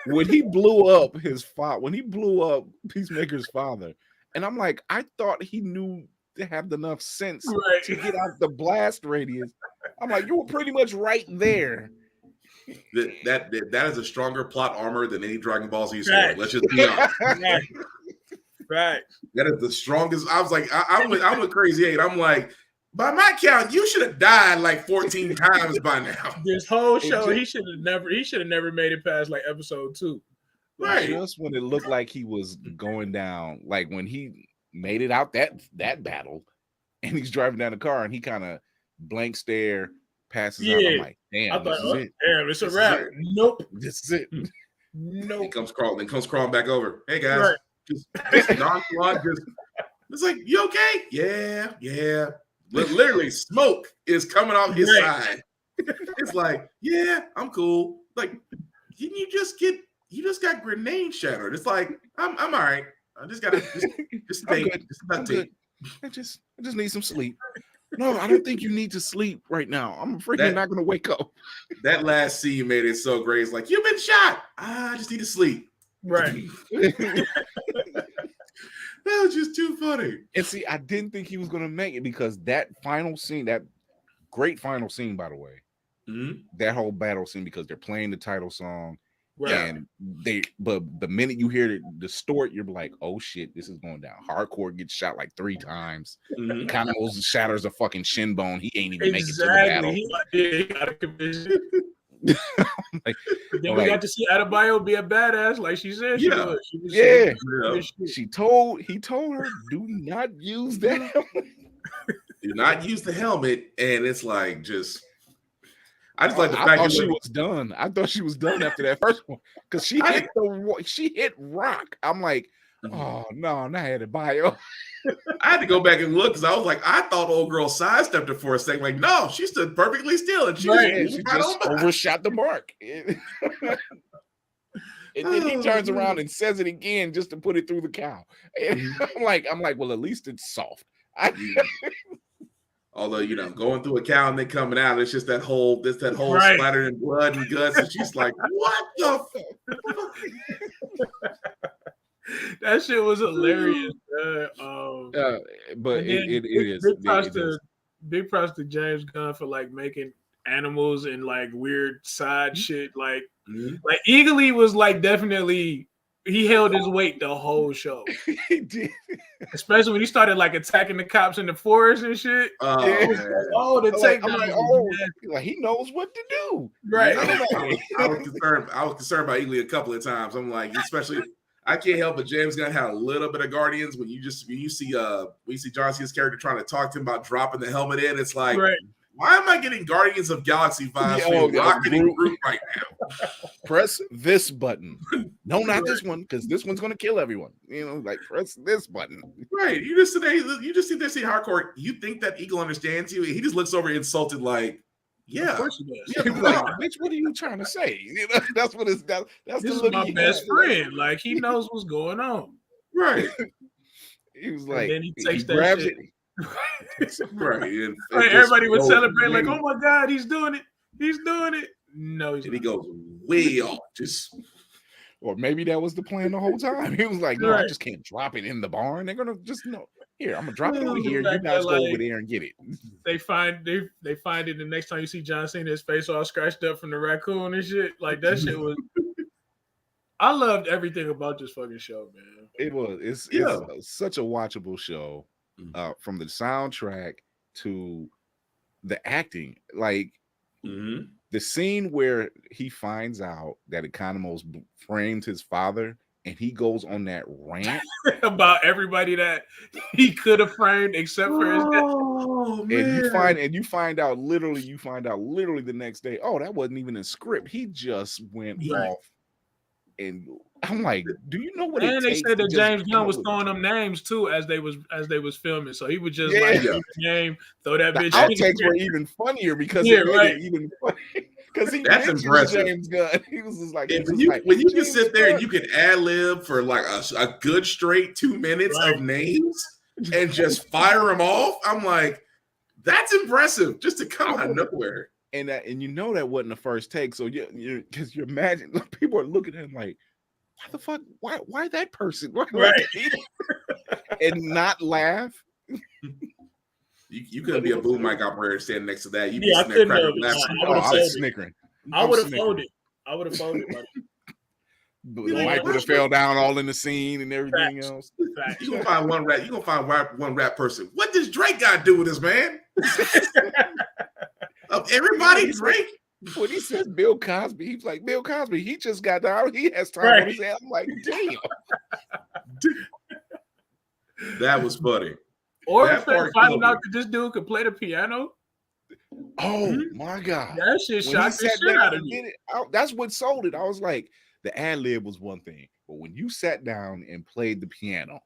Speaker 2: When he blew up Peacemaker's father, and I'm like, I thought he knew to have enough sense to get out the blast radius. I'm like, you were pretty much right there.
Speaker 4: That is a stronger plot armor than any Dragon Ball Z story. Let's just be honest.
Speaker 3: Right.
Speaker 4: That is the strongest. I was like, I'm with Crazy 8. I'm like, by my count, you should have died like 14 times by now.
Speaker 3: This whole show, he should have never made it past like episode 2.
Speaker 4: Right.
Speaker 2: Just when it looked like he was going down, like when he made it out that battle, and he's driving down the car, and he kind of blank stare. Passes out. I'm like, damn, this is it.
Speaker 3: Damn, it's a wrap. Nope.
Speaker 2: This is it.
Speaker 3: Nope.
Speaker 4: He comes crawling back over. Hey guys, just nonchalant. It's like, you okay? Yeah. Literally, smoke is coming off his side. It's like, yeah, I'm cool. Like, didn't you just got grenade shattered? It's like, I'm all right. I just gotta just stay.
Speaker 2: I just need some sleep. No, I don't think you need to sleep right now. I'm afraid you're not going to wake up.
Speaker 4: That last scene made it so great. It's like, you've been shot. I just need to sleep.
Speaker 3: Right.
Speaker 4: That was just too funny.
Speaker 2: And see, I didn't think he was going to make it, because that final scene, that great final scene, by the way, that whole battle scene, because they're playing the title song
Speaker 3: Right.
Speaker 2: And but the minute you hear the snort, you're like, oh shit, this is going down. Hardcore gets shot like 3 times. Kind of shatters a fucking shin bone. He ain't even make it to the battle.
Speaker 3: He got a conviction. Then we got to see Adebayo be a badass, like she said she would. He told her, do not use that helmet.
Speaker 4: Do not use the helmet, and it's like I just like the fact that
Speaker 2: she was done. I thought she was done after that first one because she hit Rock. I'm like, oh no, not Adebayo.
Speaker 4: I had to go back and look because I was like, I thought old girl sidestepped her for a second. Like, no, she stood perfectly still, and she just
Speaker 2: overshot the mark. And then he turns around and says it again just to put it through the cow. And I'm like, well, at least it's soft.
Speaker 4: Although, going through a cow and then coming out, it's just that whole splattered in blood and guts. And she's like, what the fuck?
Speaker 3: That shit was hilarious.
Speaker 2: But it is.
Speaker 3: Big props to James Gunn for like making animals and like weird side shit. Like Eagly was like definitely he held his weight the whole show.
Speaker 2: He did.
Speaker 3: Especially when he started like attacking the cops in the forest and shit.
Speaker 2: He knows what to do.
Speaker 3: Right.
Speaker 4: I was concerned about Eagly a couple of times. I'm like, especially I can't help but James Gunn had a little bit of Guardians when you see John Cena's character trying to talk to him about dropping the helmet in. It's like, why am I getting Guardians of Galaxy vibes? Rocketing Groot right now.
Speaker 2: Press this button. No, not this one, because this one's gonna kill everyone. Press this button.
Speaker 4: Right. You just sit there saying hardcore. You think that Eagle understands you? He just looks over insulted, like, yeah.
Speaker 3: Of course he does.
Speaker 2: Bitch, what are you trying to say? That's what it's that's
Speaker 3: this
Speaker 2: the
Speaker 3: is
Speaker 2: look
Speaker 3: my best friend. Like he knows what's going on.
Speaker 4: Right.
Speaker 2: He was like,
Speaker 3: and then he takes that
Speaker 2: grabs
Speaker 3: shit.
Speaker 4: Right. And
Speaker 3: everybody would celebrate, like, oh my God, he's doing it. He's doing it. No, he's not.
Speaker 4: He goes way off.
Speaker 2: Or maybe that was the plan the whole time. He was like, no, I just can't drop it in the barn. They're gonna just here, I'm gonna drop it over here. You guys go over there and get it.
Speaker 3: They find it the next time you see John Cena, his face all scratched up from the raccoon and shit. Like that shit was. I loved everything about this fucking show, man.
Speaker 2: It was. It's such a watchable show. From the soundtrack to the acting, like the scene where he finds out that Economos framed his father, and he goes on that rant
Speaker 3: about everybody that he could have framed except for his dad.
Speaker 2: And you find out literally the next day, oh, that wasn't even a script. He just went off. And I'm like, do you know what it takes?
Speaker 3: And they said that James Gunn was throwing them names too as they was filming. So he would just name, throw that bitch.
Speaker 2: The outtakes were even funnier because it made it even funny. Because
Speaker 4: that's impressive.
Speaker 2: James Gunn. He was just like,
Speaker 4: when you can sit there and you can ad lib for like a good straight 2 minutes of names and just fire them off. I'm like, that's impressive just to come out of nowhere.
Speaker 2: And that wasn't the first take. So you because you imagine people are looking at him like, why the fuck? Why that person? And not laugh.
Speaker 4: You couldn't be a boom mic operator standing next to that. You'd be
Speaker 3: I
Speaker 4: sitting there
Speaker 3: couldn't
Speaker 4: laughing.
Speaker 2: I was snickering.
Speaker 3: I would have folded. Buddy.
Speaker 2: The mic would have fell down all in the scene and everything else.
Speaker 4: You gonna find one rap. You gonna find one rap person. What does Drake got to do with this, man? Of everybody, Drake.
Speaker 2: When he says Bill Cosby, he's like, Bill Cosby, he just got down. He has time on his head. I'm like, damn.
Speaker 4: That was funny.
Speaker 3: Or if they're finding out that this dude could play the piano.
Speaker 2: Oh my God.
Speaker 3: That shit shocked the shit out of me.
Speaker 2: That's what sold it. I was like, the ad lib was one thing, but when you sat down and played the piano,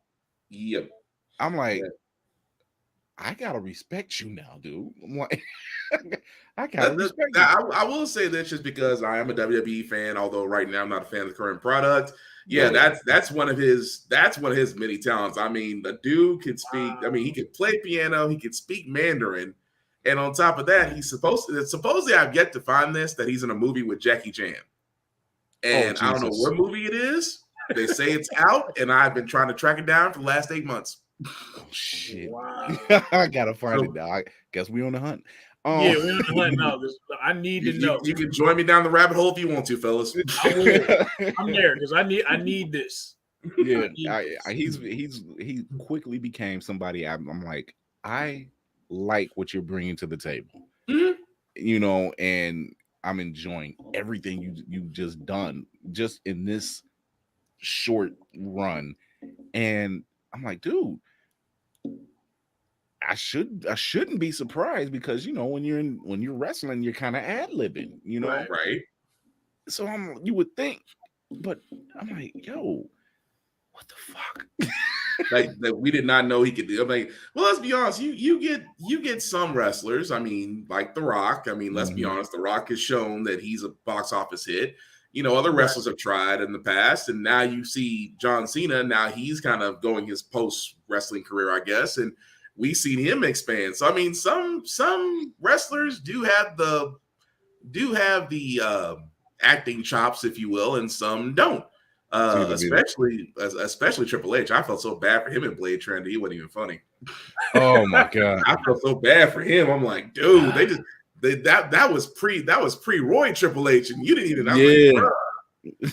Speaker 2: I'm like, I gotta respect you now, dude. I'm like, I gotta respect you.
Speaker 4: I will say this just because I am a WWE fan, although right now I'm not a fan of the current product. Yeah, that's one of his many talents. I mean, the dude could speak. I mean, he could play piano, he could speak Mandarin, and on top of that, supposedly I've yet to find this that he's in a movie with Jackie Chan, and I don't know what movie it is. They say it's out, and I've been trying to track it down for the last 8 months.
Speaker 2: Oh shit! Wow. I gotta find it now. I guess we on the hunt.
Speaker 3: Yeah, we're on the hunt now. I need to know.
Speaker 4: You can join me down the rabbit hole if you want to, fellas.
Speaker 3: I will. I'm there because I need this.
Speaker 2: Yeah, he quickly became somebody. I'm like, I like what you're bringing to the table, and I'm enjoying everything you just done just in this short run, and I'm like, dude, I shouldn't be surprised because when you're wrestling, you're kind of ad-libbing,
Speaker 4: right?
Speaker 2: So you would think, but I'm like, yo, what the fuck?
Speaker 4: like we did not know he could do. I'm like, well, let's be honest. You get some wrestlers. I mean, like The Rock. I mean, let's be honest. The Rock has shown that he's a box office hit. Other wrestlers have tried in the past, and now you see John Cena. Now he's kind of going his post wrestling career, I guess, and we've seen him expand. So I mean, some wrestlers do have the acting chops, if you will, and some don't. Especially Triple H. I felt so bad for him in Blade Trinity. He wasn't even funny.
Speaker 2: Oh my god,
Speaker 4: I felt so bad for him. I'm like, dude, that was pre Roy Triple H, and you didn't even. Like,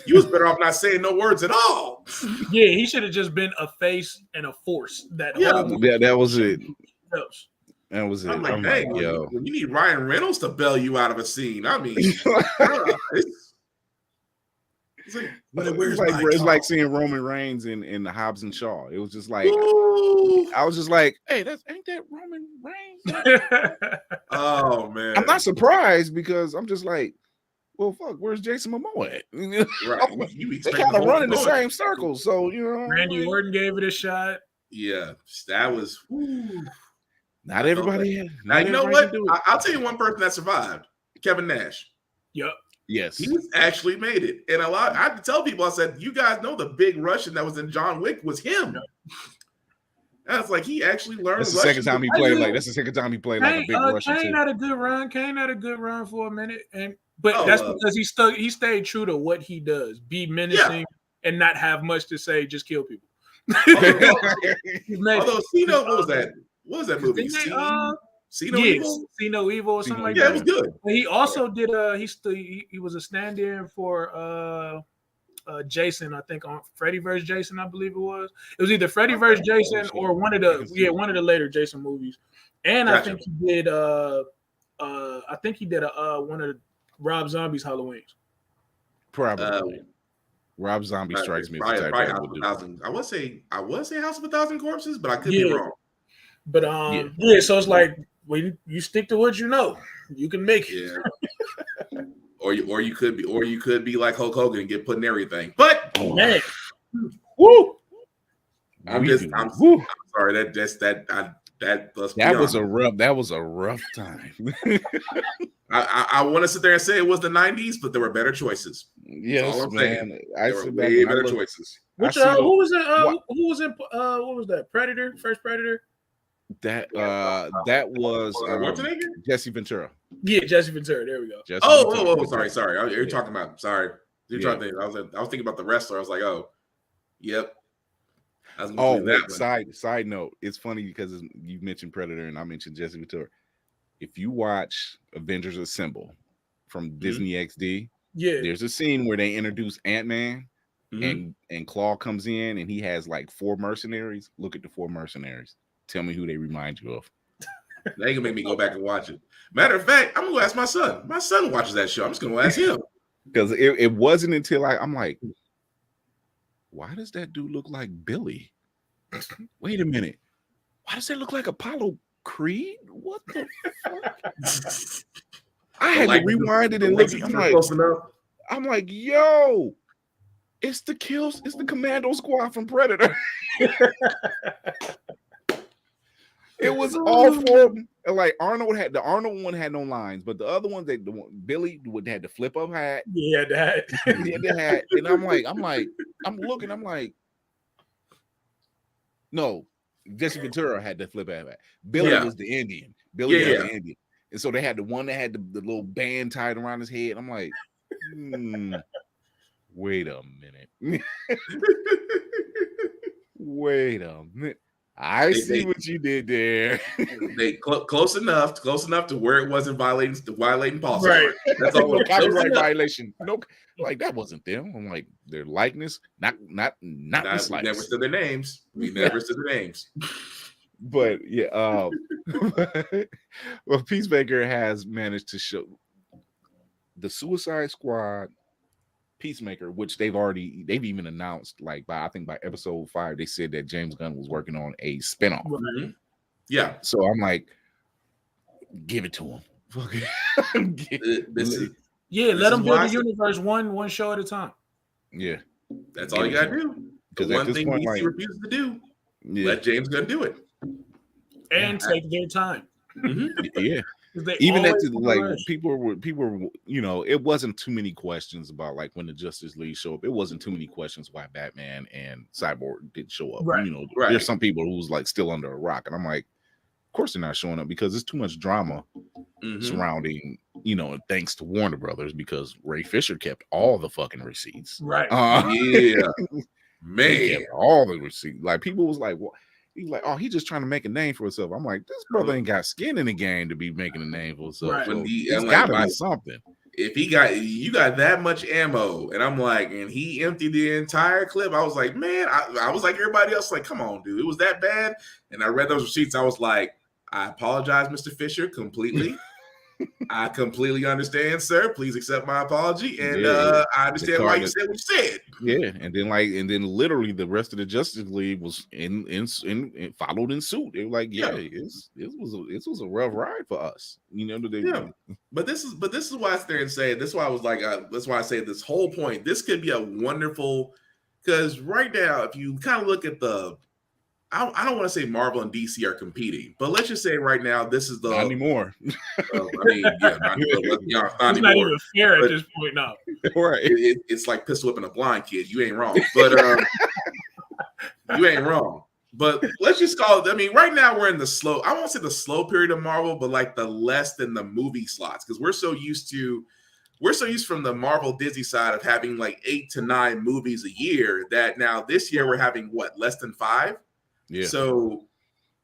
Speaker 4: you was better off not saying no words at all.
Speaker 3: Yeah, he should have just been a face and a force. That
Speaker 2: was it. That was it.
Speaker 4: I'm like, dang, yo, you need Ryan Reynolds to bail you out of a scene. I mean,
Speaker 2: it's like seeing Roman Reigns in the Hobbs and Shaw. It was just like, I was just like, hey, ain't that Roman Reigns?
Speaker 4: Oh man,
Speaker 2: I'm not surprised because I'm just like, well, fuck, where's Jason Momoa at?
Speaker 4: Right,
Speaker 2: they kind of run in the same circles, so
Speaker 3: Randy Orton gave it a shot.
Speaker 4: Yeah, that was.
Speaker 2: Not everybody.
Speaker 4: Now you know what? I'll tell you one person that survived: Kevin Nash.
Speaker 3: Yep.
Speaker 2: Yes,
Speaker 4: he's actually made it, and I had to tell people. I said, "You guys know the big Russian that was in John Wick was him." Yep. I was like, he actually learned.
Speaker 2: That's the second time he played like. That's the second time he played like a big Russian.
Speaker 3: Kane had a good run. Kane had a good run for a minute, but that's because he stayed true to what he does: be menacing and not have much to say, just kill people.
Speaker 4: Although Cena, what was that? What was that movie? See No Evil?
Speaker 3: See No Evil or something like that.
Speaker 4: Yeah, it was good.
Speaker 3: But he also did he was a stand-in for Jason, I think, on Freddy vs. Jason, I believe it was. It was either Freddy vs. Jason or one of the later Jason movies. And I think he did one of Rob Zombie's Halloweens.
Speaker 2: Probably. Rob Zombie strikes me as the type that would do.
Speaker 4: I would say House of a Thousand Corpses, but I could be wrong.
Speaker 3: But so it's like when you stick to what you know, you can make it.
Speaker 4: Yeah. or you could be like Hulk Hogan and get put in everything. But
Speaker 3: man,
Speaker 4: woo! I'm sorry. That
Speaker 2: was a rough time.
Speaker 4: I want to sit there and say it was the 90s, but there were better choices.
Speaker 2: Yes, man.
Speaker 4: There were way better choices.
Speaker 3: Which who was in what was that? Predator, first Predator?
Speaker 2: That was Jesse Ventura.
Speaker 3: Yeah, Jesse Ventura. There we go.
Speaker 4: Sorry. You're talking about. Sorry, you're trying to think. I was thinking about the wrestler. I was like, oh, yep.
Speaker 2: Side note. It's funny because you mentioned Predator and I mentioned Jesse Ventura. If you watch Avengers Assemble from Disney XD, there's a scene where they introduce Ant-Man and Claw comes in and he has like 4 mercenaries. Look at the 4 mercenaries. Tell me who they remind you of.
Speaker 4: They can make me go back and watch it. Matter of fact, I'm gonna ask my son. My son watches that show. I'm just gonna ask him.
Speaker 2: Because it wasn't until I'm like, why does that dude look like Billy? Wait a minute. Why does that look like Apollo Creed? What the fuck? I had to rewind it and look. I'm like, yo, it's the Commando Squad from Predator. It was all 4 of them. Like the Arnold one had no lines, but the other ones Billy had the flip up hat.
Speaker 3: Yeah, that.
Speaker 2: He had the hat, and I'm looking, no, Jesse Ventura had the flip up hat. Billy was the Indian. Billy was the Indian, and so they had the one that had the little band tied around his head. I'm like, wait a minute. Wait a minute. I see what you did there.
Speaker 4: They close enough to where it wasn't violating policy.
Speaker 3: Right.
Speaker 4: That's all.
Speaker 2: No copyright violation. No, like that wasn't them. I'm like their likeness, not the slightest.
Speaker 4: We never said their names. We never said their names.
Speaker 2: But yeah, well, Peacemaker has managed to show the Suicide Squad, Peacemaker, which they've even announced, like I think by episode 5, they said that James Gunn was working on a spinoff.
Speaker 4: Mm-hmm. Yeah.
Speaker 2: So I'm like, give it to him.
Speaker 3: Let them build the universe one show at a time.
Speaker 2: Yeah.
Speaker 4: That's all you gotta do. Because one thing DC refuses to do, let James Gunn do it.
Speaker 3: And take their time.
Speaker 2: Mm-hmm. Yeah. Even that, like people were, it wasn't too many questions about like when the Justice League show up. It wasn't too many questions why Batman and Cyborg didn't show up.
Speaker 3: Right.
Speaker 2: There's some people who's like still under a rock, and I'm like, of course they're not showing up because there's too much drama surrounding, thanks to Warner Brothers, because Ray Fisher kept all the fucking receipts.
Speaker 3: Right.
Speaker 4: Man,
Speaker 2: he kept all the receipts. Like people was like, what? He's like, oh, he's just trying to make a name for himself. I'm like, this brother ain't got skin in the game to be making a name for himself.
Speaker 3: Right.
Speaker 2: So it's got to be something.
Speaker 4: If you got that much ammo, and I'm like, and he emptied the entire clip, I was like, man, I was like everybody else, like, come on, dude, it was that bad. And I read those receipts. I was like, I apologize, Mr. Fisher, completely. I completely understand, sir. Please accept my apology, and I understand why you said what you said.
Speaker 2: Yeah, and then literally the rest of the Justice League was in followed in suit. They were like, it was a rough ride for us,
Speaker 4: But this is why I sit there and say this. Is why I was like, that's why I say this whole point. This could be a wonderful, because right now, if you kind of look at I don't want to say Marvel and DC are competing, but let's just say right now, this is
Speaker 2: not anymore.
Speaker 4: Not
Speaker 3: even fair at this point now.
Speaker 4: Right. It's like pistol whipping a blind kid. You ain't wrong, but you ain't wrong. But let's just call it. I mean, right now we're in the slow. I won't say the slow period of Marvel, but like the less than the movie slots, because we're so used from the Marvel Disney side of having like 8 to 9 movies a year that now this year we're having less than 5.
Speaker 2: Yeah.
Speaker 4: So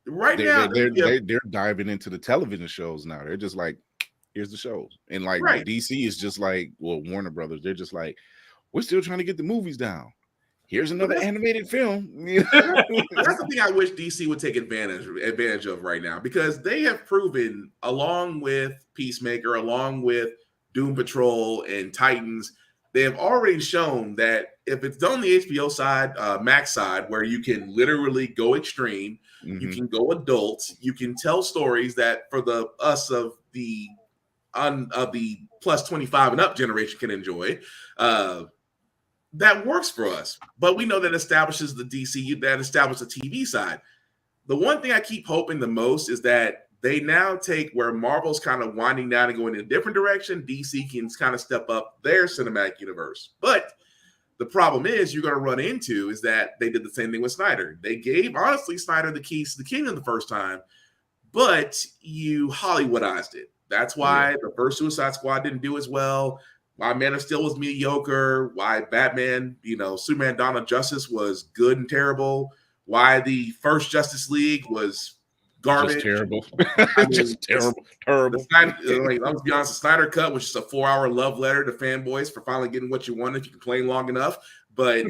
Speaker 4: now
Speaker 2: they're diving into the television shows now. They're just like, here's the shows. And like DC is just like, Warner Brothers, they're just like, we're still trying to get the movies down. Here's another animated film. That's
Speaker 4: the thing I wish DC would take advantage of right now, because they have proven, along with Peacemaker, along with Doom Patrol and Titans, they have already shown that if it's done on the HBO side, Max side, where you can literally go extreme, you can go adult, you can tell stories that for us of the plus 25 and up generation can enjoy. That works for us, but we know that establishes the DCU, that establishes the TV side. The one thing I keep hoping the most is that they now take where Marvel's kind of winding down and going in a different direction. DC can kind of step up their cinematic universe. But the problem is you're going to run into is that they did the same thing with Snyder. They gave, honestly, Snyder the keys to the kingdom the first time, but you Hollywoodized it. That's why the first Suicide Squad didn't do as well. Why Man of Steel was mediocre. Why Batman, Superman Dawn of Justice was good and terrible. Why the first Justice League was garbage.
Speaker 2: Just terrible. Terrible.
Speaker 4: Let's be honest, the Snyder Cut was just a 4-hour love letter to fanboys for finally getting what you wanted if you complain long enough. But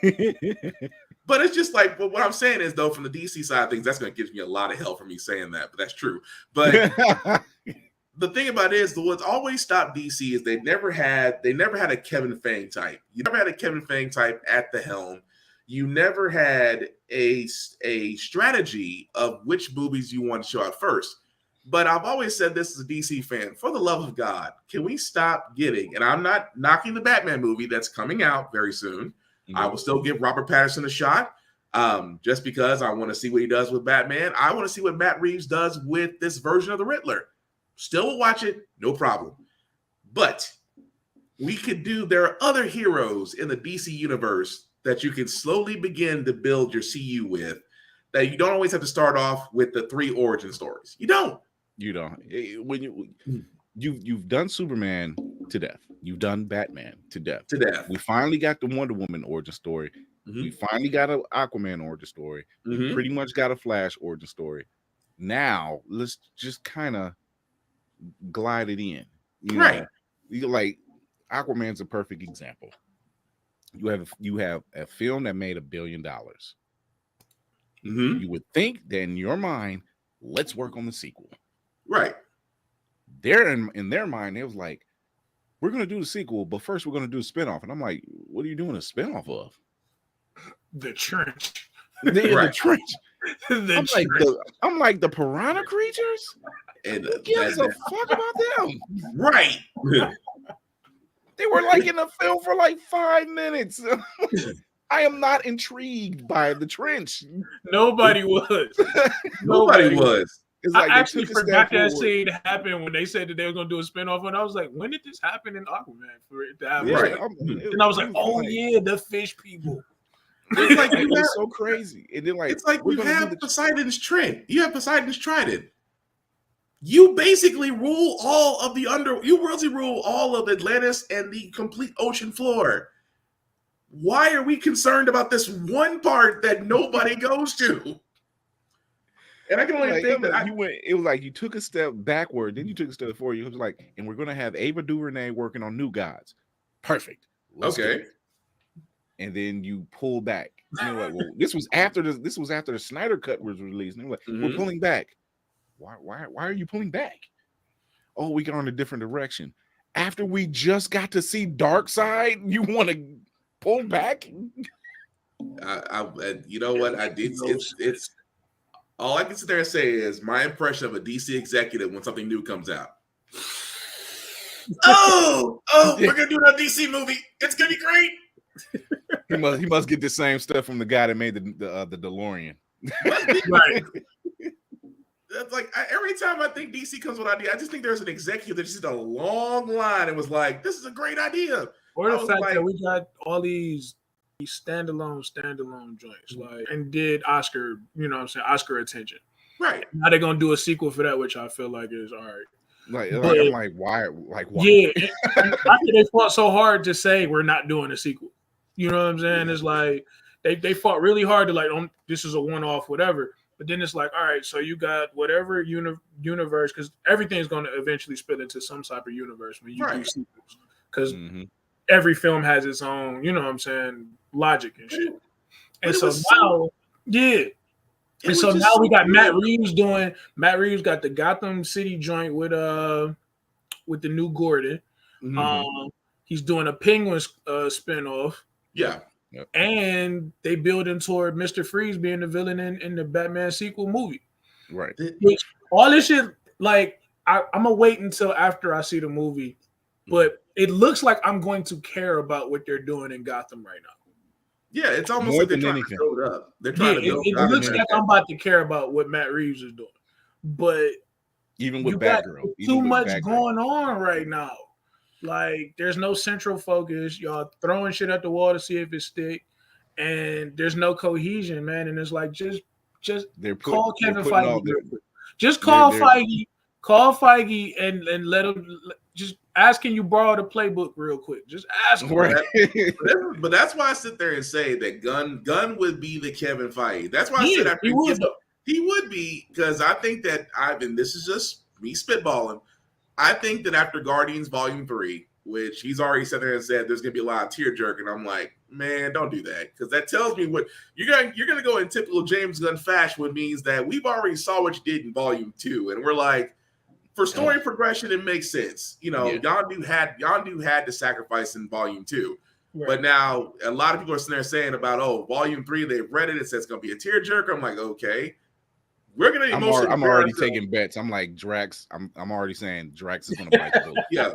Speaker 4: but it's just like, but what I'm saying is, though, from the DC side of things, that's going to give me a lot of hell for me saying that, but that's true. But the thing about it is, what's always stopped DC is they never had a Kevin Feige type. You never had a Kevin Feige type at the helm. You never had a strategy of which movies you want to show out first. But I've always said this as a DC fan, for the love of God, can we stop getting, and I'm not knocking the Batman movie that's coming out very soon. I will still give Robert Pattinson a shot just because I want to see what he does with Batman. I want to see what Matt Reeves does with this version of the Riddler. Still will watch it, no problem. But there are other heroes in the DC universe that you can slowly begin to build your CU with, that you don't always have to start off with the 3 origin stories. You don't.
Speaker 2: When you've done Superman to death. You've done Batman to death.
Speaker 4: To death.
Speaker 2: We finally got the Wonder Woman origin story. We finally got an Aquaman origin story. We pretty much got a Flash origin story. Now let's just kind of glide it in. You know, like Aquaman's a perfect example. You have a film that made $1 billion. You would think that in your mind, let's work on the sequel.
Speaker 4: Right.
Speaker 2: They're in their mind, it was like, we're gonna do the sequel, but first we're gonna do a spinoff. And I'm like, what are you doing a spinoff of?
Speaker 3: The Trench.
Speaker 2: The Trench. I'm like the piranha creatures?
Speaker 4: And
Speaker 2: who gives a fuck about them?
Speaker 4: Right.
Speaker 2: They were like in the film for like 5 minutes. I am not intrigued by the Trench.
Speaker 3: Nobody was.
Speaker 4: Nobody was.
Speaker 3: It's like I actually forgot that scene happened when they said that they were going to do a spinoff, and I was like, when did this happen in Aquaman for it to happen?
Speaker 4: Right.
Speaker 3: And I was like, oh yeah, the fish people.
Speaker 2: It's like it was so crazy. And then
Speaker 4: it's like you have Poseidon's Trident. You have Poseidon's Trident. You basically rule all of the you really rule all of Atlantis and the complete ocean floor. Why are we concerned about this one part that nobody goes to? And I can only think that
Speaker 2: it was like you took a step backward, then you took a step forward. It was like, and we're gonna have Ava DuVernay working on New Gods. Perfect.
Speaker 4: Okay.
Speaker 2: And then you pull back. And you're like, well, this was after the Snyder Cut was released. And they're like, we're pulling back. Why are you pulling back? Oh, we got on a different direction. After we just got to see Darkseid, you want to pull back?
Speaker 4: You know what? I did. It's all I can sit there and say is my impression of a DC executive when something new comes out. We're gonna do that DC movie. It's gonna be great.
Speaker 2: He must get the same stuff from the guy that made the DeLorean.
Speaker 3: Right.
Speaker 4: That's like every time I think DC comes with an idea, I just think there's an executive that just did a long line and was like, "This is a great idea."
Speaker 3: Or the fact that we got all these standalone joints, like, and did Oscar, you know what I'm saying, Oscar attention.
Speaker 4: Right.
Speaker 3: Now they're gonna do a sequel for that, which I feel like is all right.
Speaker 2: I'm like, why? Like, why?
Speaker 3: Yeah, after they fought so hard to say we're not doing a sequel. You know what I'm saying? It's like they fought really hard to like, this is a one-off, whatever. But then it's like, all right, so you got whatever universe, because everything's going to eventually split into some type of universe when you do sequels. Because every film has its own, you know what I'm saying, logic and shit. And so now, and so now we got Matt Reeves got the Gotham City joint with the new Gordon. He's doing a Penguin spinoff.
Speaker 4: Yeah.
Speaker 2: Yep.
Speaker 3: And they building toward Mr. Freeze being the villain in the Batman sequel movie.
Speaker 2: Right.
Speaker 3: Which, all this shit, like, I'm gonna wait until after I see the movie, but it looks like I'm going to care about what they're doing in Gotham right now.
Speaker 4: Yeah, it's almost more like they're trying to build up. They're trying to build
Speaker 3: it looks like I'm about to care about what Matt Reeves is doing. But
Speaker 2: even with Batgirl,
Speaker 3: too much going on right now. Like, there's no central focus. Y'all throwing shit at the wall to see if it stick, and there's no cohesion, man. And it's like, just call Kevin Feige. Just call Feige. Call Feige and let him. Just ask, can you borrow the playbook real quick? Just ask him.
Speaker 4: Right. But that's why I sit there and say that Gunn would be the Kevin Feige. That's why I said after he would be, because I think that and this is just me spitballing. I think that after Guardians Volume 3, which he's already sat there and said there's going to be a lot of tear jerking, I'm like, man, don't do that, because that tells me what you're going to go in typical James Gunn fashion, which means that we've already saw what you did in Volume 2, and we're like, for story progression, it makes sense. You know, Yondu had to sacrifice in Volume 2, but now a lot of people are sitting there saying about Volume 3, they've read it, it says it's going to be a tear jerker. I'm like, okay. We're gonna.
Speaker 2: I'm already taking bets. I'm like Drax. I'm already saying Drax is gonna bite the bullet.
Speaker 4: Yeah,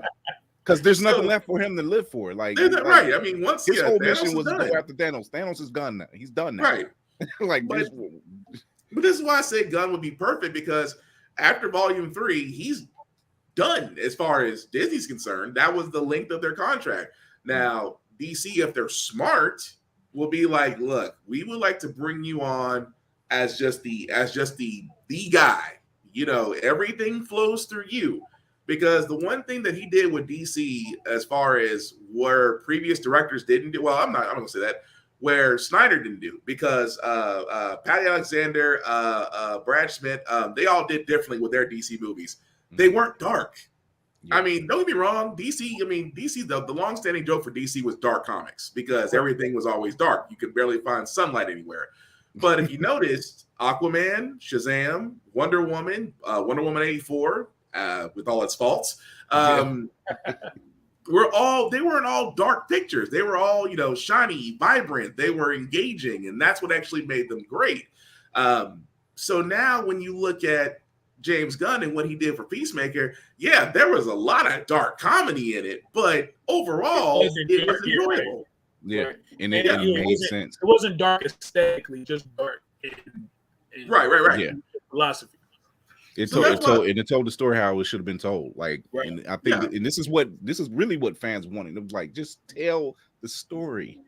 Speaker 2: because there's nothing left for him to live for. Like,
Speaker 4: right. I mean, once
Speaker 2: his whole mission was to go after Thanos. Thanos is gone now. He's done now.
Speaker 4: Right.
Speaker 2: Like,
Speaker 4: but this is why I say Gunn would be perfect, because after Volume 3, he's done as far as Disney's concerned. That was the length of their contract. Now, DC, if they're smart, will be like, look, we would like to bring you on as just the guy. You know, everything flows through you. Because the one thing that he did with DC, as far as where previous directors didn't do, well, I'm not gonna say that. where Snyder didn't do, because Patty Alexander, Brad Schmidt, they all did differently with their DC movies. They weren't dark. Yeah. I mean, don't get me wrong, DC, the long-standing joke for DC was dark comics, because everything was always dark. You could barely find sunlight anywhere. But if you noticed, Aquaman, Shazam, Wonder Woman 84, with all its faults, they weren't all dark pictures. They were all, shiny, vibrant. They were engaging, and that's what actually made them great. So now when you look at James Gunn and what he did for Peacemaker, yeah, there was a lot of dark comedy in it, but overall, it was enjoyable.
Speaker 2: Yeah, and it made sense.
Speaker 3: It wasn't dark aesthetically, just dark in
Speaker 4: right.
Speaker 2: Yeah,
Speaker 3: philosophy.
Speaker 2: It told the story how it should have been told. Like, and I think, and this is really what fans wanted. It was like, just tell the story.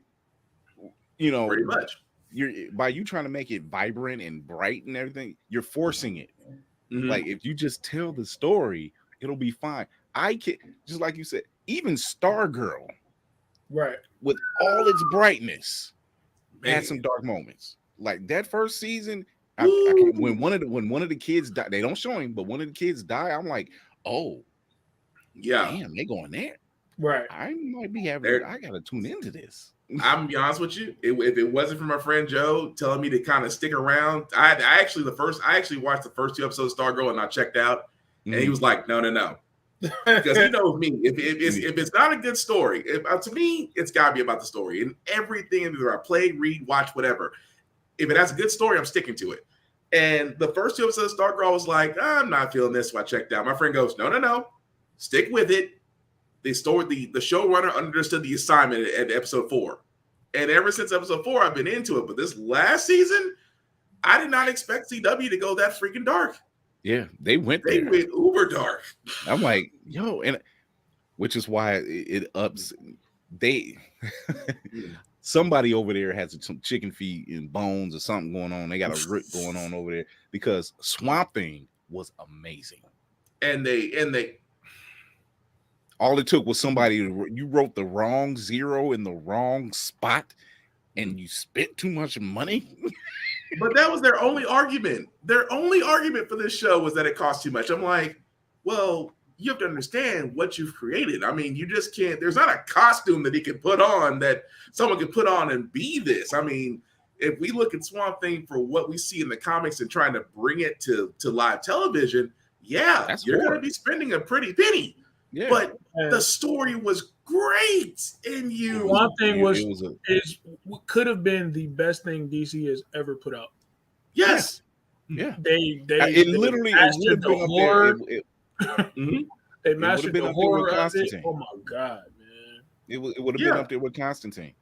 Speaker 4: Pretty much.
Speaker 2: You trying to make it vibrant and bright and everything, you're forcing it. Mm-hmm. Like, if you just tell the story, it'll be fine. I can, just like you said, even Stargirl,
Speaker 3: right,
Speaker 2: with all its brightness, had some dark moments. Like that first season. When one of the kids died, they don't show him, but one of the kids die. I'm like, oh, yeah, damn, they going there,
Speaker 3: right?
Speaker 2: I might be having. I gotta tune into this.
Speaker 4: I'm gonna be honest with you. If it wasn't for my friend Joe telling me to kind of stick around, I actually watched the first 2 episodes of Stargirl and I checked out, and he was like, no, because he knows me. If it's not a good story, to me, it's gotta be about the story and everything. Either I play, read, watch, whatever. If it has a good story, I'm sticking to it. And the first 2 episodes of Stargirl was like, I'm not feeling this, so I checked out. My friend goes, no, stick with it. The showrunner understood the assignment at episode 4. And ever since episode 4, I've been into it. But this last season, I did not expect CW to go that freaking dark.
Speaker 2: Yeah, they went
Speaker 4: uber dark.
Speaker 2: I'm like, yo, and which is why it ups. Somebody over there has some chicken feet and bones or something going on. They got a rip going on over there, because Swamp Thing was amazing.
Speaker 4: And they
Speaker 2: all it took was somebody you wrote the wrong 0 in the wrong spot and you spent too much money.
Speaker 4: But that was their only argument. Their only argument for this show was that it cost too much. I'm like, well, you have to understand what you've created. I mean, you just can't, there's not a costume that he can put on that someone can put on and be this. I mean, if we look at Swamp Thing for what we see in the comics and trying to bring it to live television, you're going to be spending a pretty penny. Yeah. But the story was great. And
Speaker 3: Swamp Thing could have been the best thing DC has ever put out.
Speaker 4: Yes.
Speaker 2: Yeah.
Speaker 3: They
Speaker 2: literally
Speaker 3: mastered the horror.
Speaker 2: Mm-hmm.
Speaker 3: They mastered the horror of it. Oh my god, man!
Speaker 2: It would have been up there with Constantine,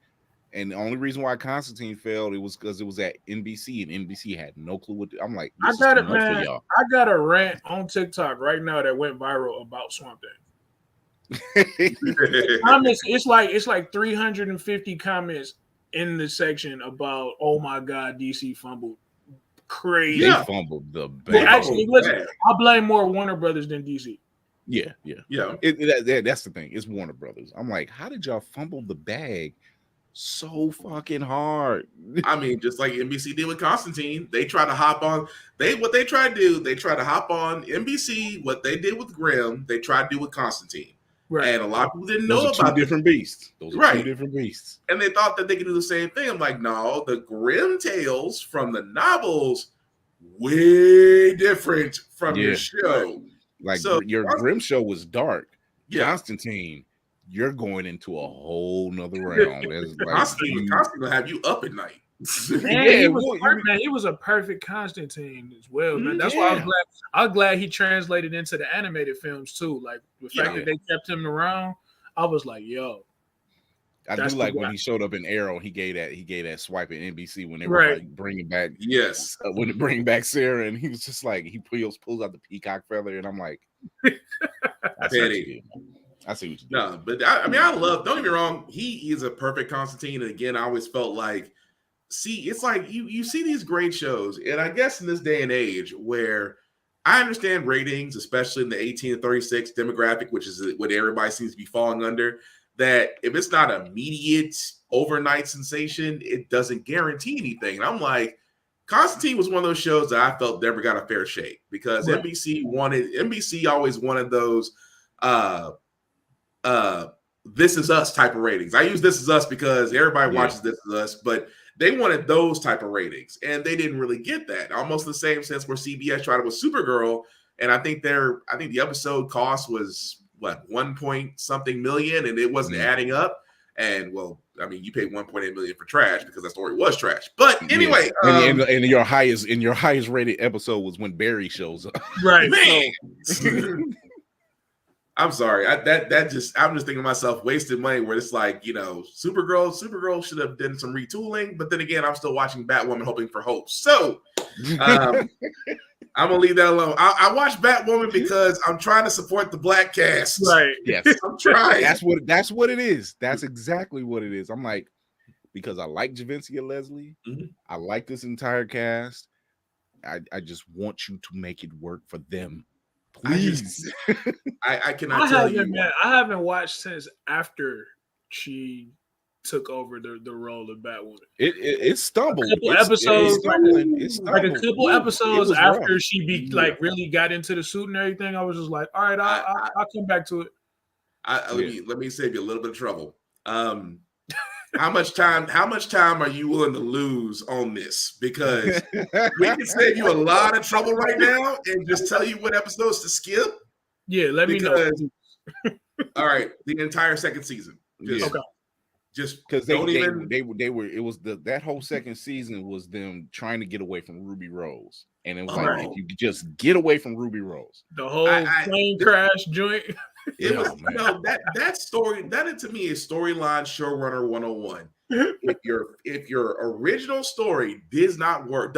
Speaker 2: and the only reason why Constantine failed was because it was at NBC, and NBC had no clue what. I'm like,
Speaker 3: I got it, man. I got a rant on TikTok right now that went viral about Swamp Thing. Comments, it's like 350 comments in the section about, oh my god, DC fumbled. Crazy.
Speaker 2: They fumbled the bag.
Speaker 3: Well, actually, listen, I blame more Warner Brothers than DC.
Speaker 2: Yeah. That's the thing. It's Warner Brothers. I'm like, how did y'all fumble the bag so fucking hard?
Speaker 4: I mean, just like NBC did with Constantine, they try to hop on. They try to hop on NBC. What they did with Grimm, they try to do with Constantine. Right. And a lot of people didn't know about
Speaker 2: two different beasts. Those are two different beasts.
Speaker 4: And they thought that they could do the same thing. I'm like, no, the Grimm tales from the novels, way different from your show.
Speaker 2: Like, so, your Grimm show was dark. Yeah. Constantine, you're going into a whole nother realm.
Speaker 4: Constantine will have you up at night.
Speaker 3: He was a perfect Constantine as well, man. That's why I was glad he translated into the animated films too. Like the fact that they kept him around, I was like, yo.
Speaker 2: I do like when he showed up in Arrow. He gave that swipe at NBC when they were like bringing back when they bring back Sarah, and he was just like he pulls out the peacock feather, and I'm like, I see what you do.
Speaker 4: No, but I mean, I love. Don't get me wrong, he is a perfect Constantine, and again, I always felt like. See, it's like you see these great shows, and I guess in this day and age where I understand ratings, especially in the 18 to 36 demographic, which is what everybody seems to be falling under. that if it's not immediate overnight sensation, it doesn't guarantee anything. And I'm like, Constantine was one of those shows that I felt never got a fair shake because NBC always wanted those This Is Us type of ratings. I use This Is Us because everybody watches This Is Us, but they wanted those type of ratings, and they didn't really get that. Almost the same sense where CBS tried it with Supergirl, and I think the episode cost was what, 1 point something million, and it wasn't adding up. And well, I mean, you paid 1.8 million for trash because that story was trash. But anyway,
Speaker 2: and your highest rated episode was when Barry shows up.
Speaker 3: Right,
Speaker 4: man. I'm sorry. I'm just thinking to myself, wasted money. Where it's like, Supergirl should have done some retooling. But then again, I'm still watching Batwoman, hoping for hope. So I'm gonna leave that alone. I watch Batwoman because I'm trying to support the black cast.
Speaker 3: Right.
Speaker 2: Yes.
Speaker 4: I'm trying.
Speaker 2: That's what it is. That's exactly what it is. I'm like, because I like Javincia Leslie.
Speaker 4: Mm-hmm.
Speaker 2: I like this entire cast. I just want you to make it work for them. Please.
Speaker 4: I cannot tell you.
Speaker 3: Man, I haven't watched since after she took over the role of Batwoman.
Speaker 2: It stumbled.
Speaker 3: A couple episodes after
Speaker 2: rough.
Speaker 3: she really got into the suit and everything. I was just like, all right, I'll come back to it.
Speaker 4: Let me save you a little bit of trouble. How much time are you willing to lose on this? Because we can save you a lot of trouble right now and just tell you what episodes to skip.
Speaker 3: Yeah, let me know.
Speaker 4: All right, the entire second season. Just
Speaker 2: because they were that whole second season was them trying to get away from Ruby Rose, and it was like, if you could just get away from Ruby Rose,
Speaker 3: the whole plane crash joint.
Speaker 4: It was that story. That to me is storyline showrunner 101. If your original story does not work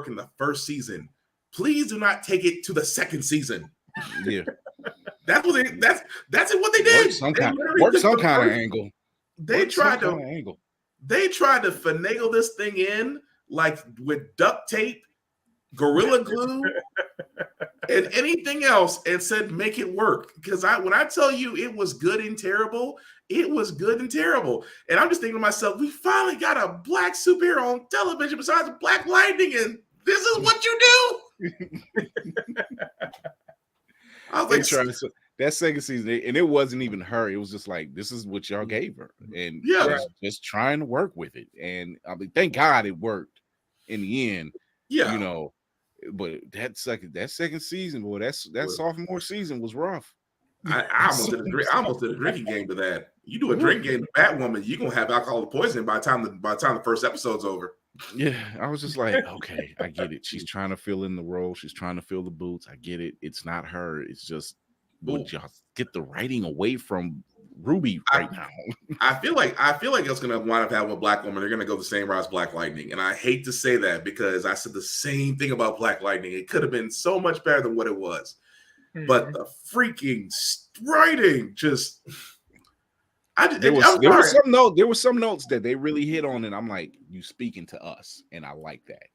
Speaker 4: in the first season, please do not take it to the second season.
Speaker 2: Yeah,
Speaker 4: that's what they did.
Speaker 2: Work some kind of angle.
Speaker 4: They tried to finagle this thing in like with duct tape, Gorilla Glue, and anything else, and said make it work. Because when I tell you it was good and terrible, it was good and terrible. And I'm just thinking to myself, we finally got a black superhero on television besides Black Lightning, and this is what you do. I was like,
Speaker 2: that second season, and it wasn't even her. It was just like, this is what y'all gave her, and just trying to work with it. And I mean, thank God it worked in the end. Yeah, but that second season, boy, that sophomore season was rough.
Speaker 4: I almost did a drinking game to that. You do a drinking game to Batwoman, you're gonna have alcoholic poisoning by the time the first episode's over.
Speaker 2: Yeah, I was just like, okay, I get it. She's trying to fill in the role. She's trying to fill the boots. I get it. It's not her. It's just, would y'all get the writing away from Ruby right now?
Speaker 4: I feel like it's gonna wind up having a Black Woman. They're gonna go the same route as Black Lightning, and I hate to say that because I said the same thing about Black Lightning. It could have been so much better than what it was, but the freaking writing just. There were some notes that they really hit on, and I'm like, you speaking to us, and I like that,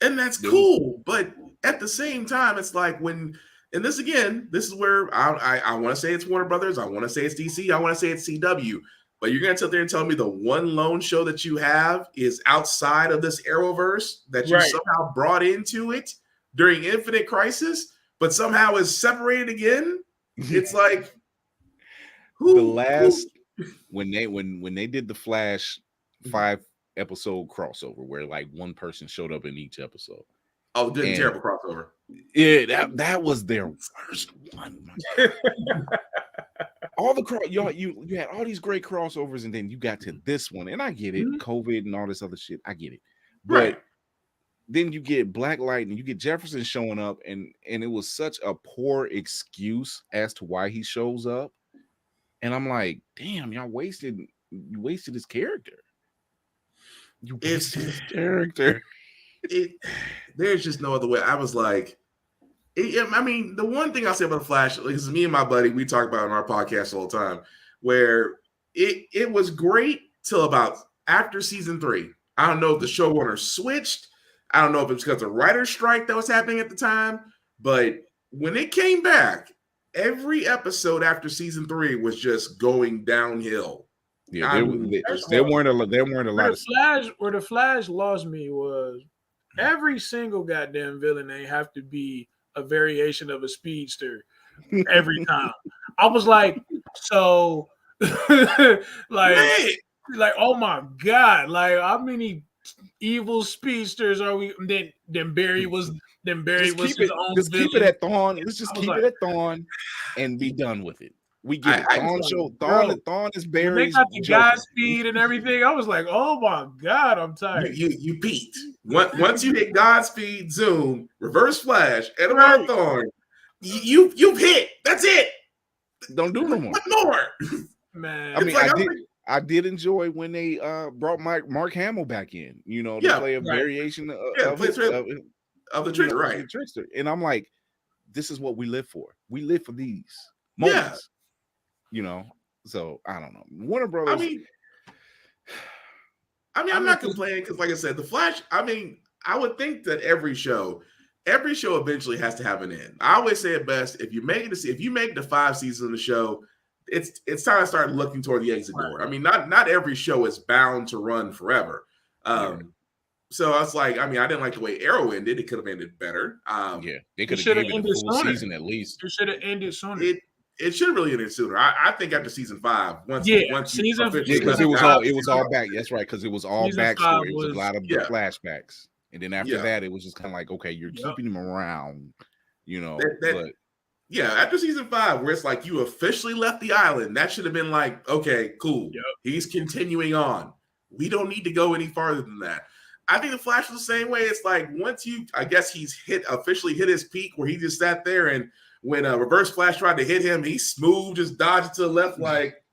Speaker 4: and that's cool. But at the same time, it's like and this is where I want to say it's Warner Brothers, I want to say it's DC, I want to say it's CW, but you're gonna sit there and tell me the one lone show that you have is outside of this Arrowverse that you somehow brought into it during Infinite Crisis, but somehow is separated again. It's like
Speaker 2: when they did the Flash 5-episode crossover where like one person showed up in each episode.
Speaker 4: Oh, good and terrible crossover.
Speaker 2: Yeah, that was their worst one. You had all these great crossovers, and then you got to this one, and I get it, COVID and all this other shit. I get it, but then you get Black Lightning, you get Jefferson showing up, and it was such a poor excuse as to why he shows up. And I'm like, damn, y'all wasted his character. There's
Speaker 4: just no other way. I was like, the one thing I'll say about the Flash, because me and my buddy, we talk about it on our podcast all the time, where it was great till about after season 3. I don't know if the showrunner switched. I don't know if it's because of writer's strike that was happening at the time, but when it came back, every episode after season 3 was just going downhill.
Speaker 2: Yeah, there weren't a lot of
Speaker 3: where the Flash lost me was every single goddamn villain they have to be a variation of a speedster every time. I was like, so like oh my god, like how many evil speedsters are we? Then Barry was his own villain.
Speaker 2: Just keep it at Thawne. Let's just keep it at Thawne and be done with it. We get it. Thawne is Barry's.
Speaker 3: They got the Godspeed and everything. I was like, oh my god, I'm tired.
Speaker 4: You peaked. Once you hit Godspeed, Zoom, Reverse Flash, and about Thawne, you've hit. That's it.
Speaker 2: Don't do no more.
Speaker 4: What more?
Speaker 3: Man,
Speaker 2: I mean, I did enjoy when they brought Mark Hamill back in, to play a variation of the trickster, right? Trickster. And I'm like, this is what we live for. We live for these moments, So I don't know. Warner Brothers.
Speaker 4: I'm not complaining because, like I said, the Flash. I mean, I would think that every show eventually has to have an end. I always say it best: if you make the 5 seasons of the show, it's time to start looking toward the exit door. I mean, not every show is bound to run forever. So I was like, I didn't like the way Arrow ended. It could have ended better.
Speaker 2: They could have ended the full season at least.
Speaker 3: It should have ended sooner.
Speaker 4: It should have really ended sooner. I think after season 5, once
Speaker 2: because it was all back. That's right, because it was all backstory. It was a lot of the flashbacks, and then after that, it was just kind of like, okay, you're keeping him around,
Speaker 4: after season 5, where it's like you officially left the island, that should have been like, okay, cool. Yep. He's continuing on. We don't need to go any farther than that. I think the Flash was the same way. It's like once I guess he's officially hit his peak where he just sat there, and when Reverse Flash tried to hit him, he smooth just dodged to the left. Like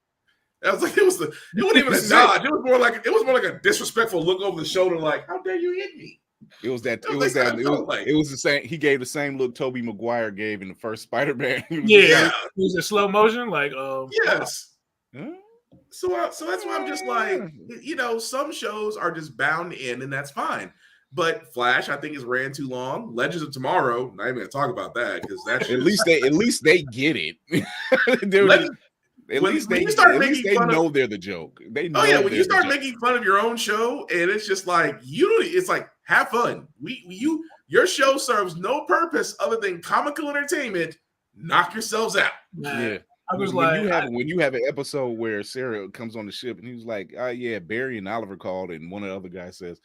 Speaker 4: that was like it wasn't even a dodge. It was more like a disrespectful look over the shoulder, like, how dare you hit me?
Speaker 2: It was the same. He gave the same look Tobey Maguire gave in the first Spider-Man.
Speaker 3: It was in slow motion, like
Speaker 4: yes. So that's why I'm just like, some shows are just bound to end, and that's fine. But Flash, I think, is ran too long. Legends of Tomorrow, not even gonna talk about that because that's
Speaker 2: at least they get it. At least they know they're the joke. They know.
Speaker 4: Oh yeah, when you start making fun of your own show, and it's just like it's like have fun. Your show serves no purpose other than comical entertainment. Knock yourselves out.
Speaker 2: Yeah. I was when you have an episode where Sarah comes on the ship and he was like, Barry and Oliver called, and one of the other guys says,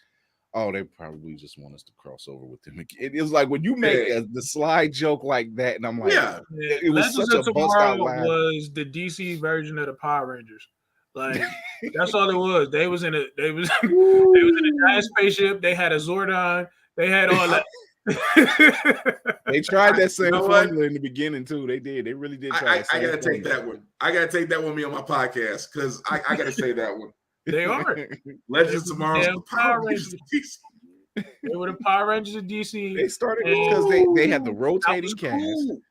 Speaker 2: oh, they probably just want us to cross over with them. It was like when you make the slide joke like that, and I'm like, it was such a bust out laugh.
Speaker 3: Was the DC version of the Power Rangers. Like that's all it was. They was in a giant spaceship. They had a Zordon. They had all that.
Speaker 2: They tried that same formula in the beginning too. They did. They really did try.
Speaker 4: I gotta take that one. I gotta take that one me on my podcast because I gotta say that one.
Speaker 3: They are
Speaker 4: Legends of Tomorrow.
Speaker 3: Power Rangers. They were the Power Rangers of DC.
Speaker 2: They started because they had the rotating cast. Cool.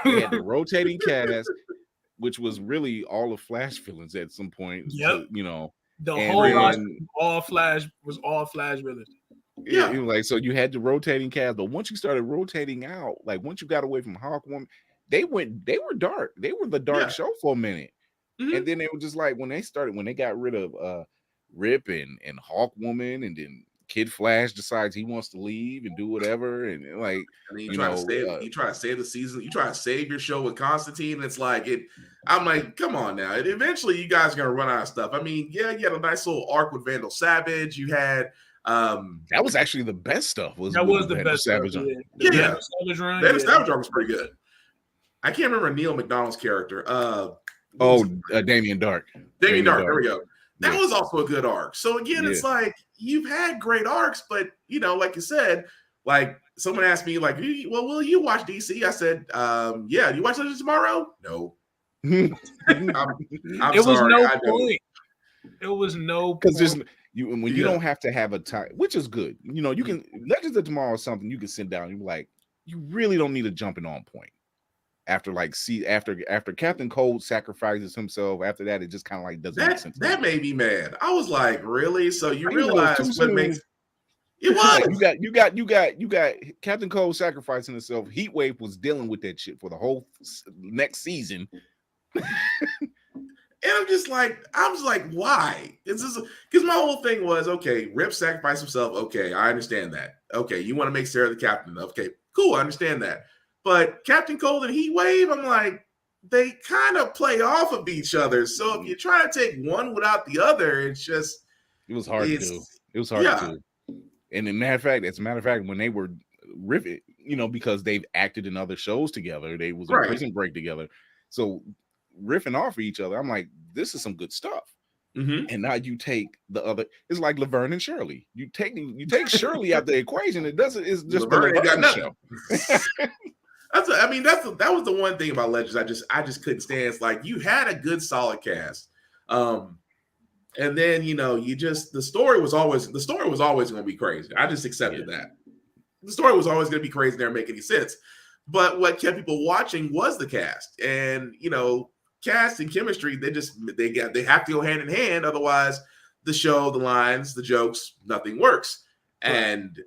Speaker 2: They had the rotating cast, which was really all of Flash villains at some point.
Speaker 3: Yep.
Speaker 2: So,
Speaker 3: the whole roster all Flash villains.
Speaker 2: Yeah, like so you had the rotating cast, but once you started rotating out, like once you got away from Hawkwoman, they were dark. They were the dark show for a minute. Mm-hmm. And then they were just like when they got rid of Rip and Hawkwoman, and then Kid Flash decides he wants to leave and do whatever, and like
Speaker 4: you try to save the season, you try to save your show with Constantine. It's like I'm like, come on now. And eventually you guys are gonna run out of stuff. I mean, you had a nice little arc with Vandal Savage. You had
Speaker 2: that was actually the best stuff.
Speaker 3: That was the best
Speaker 2: Savage
Speaker 3: stuff.
Speaker 4: Yeah. Vandal Savage arc was pretty good. I can't remember Neil McDonald's character.
Speaker 2: Damien Dark.
Speaker 4: Damien Dark. There we go. That was also a good arc. So again, it's like you've had great arcs, but like you said, like someone asked me, like, well, will you watch DC? I said, yeah. Do you watch Legends Tomorrow? No. I'm sorry.
Speaker 3: It was no
Speaker 2: because there's when you don't have to have a time, which is good. You can Legends of Tomorrow is something you can sit down. You're like, you really don't need a jumping on point. After Captain Cold sacrifices himself, after that it just kind of like doesn't make sense.
Speaker 4: That made me mad. I was like, really? So you realize what makes It was.
Speaker 2: Like you got Captain Cold sacrificing himself. Heatwave was dealing with that shit for the whole next season.
Speaker 4: And I was like, why? It's just because my whole thing was, okay, Rip sacrificed himself. Okay, I understand that. Okay, you want to make Sarah the captain. Okay, cool, I understand that. But Captain Cold and Heatwave, I'm like, they kind of play off of each other. So if you try to take one without the other, it was
Speaker 2: hard to do. It was hard to do. And as a matter of fact, when they were rivet, because they've acted in other shows together, they was in Prison Break together. So riffing off of each other, I'm like, this is some good stuff.
Speaker 4: Mm-hmm.
Speaker 2: And now you take the other. It's like Laverne and Shirley. You take Shirley out the equation. It's just
Speaker 4: Laverne
Speaker 2: got nothing.
Speaker 4: Show. That was the one thing about Legends I just couldn't stand. It's like you had a good solid cast, and then the story was always going to be crazy. I just accepted that the story was always going to be crazy. Didn't make any sense. But what kept people watching was the cast, and cast and chemistry. They have to go hand in hand. Otherwise, the show, the lines, the jokes, nothing works. Right. And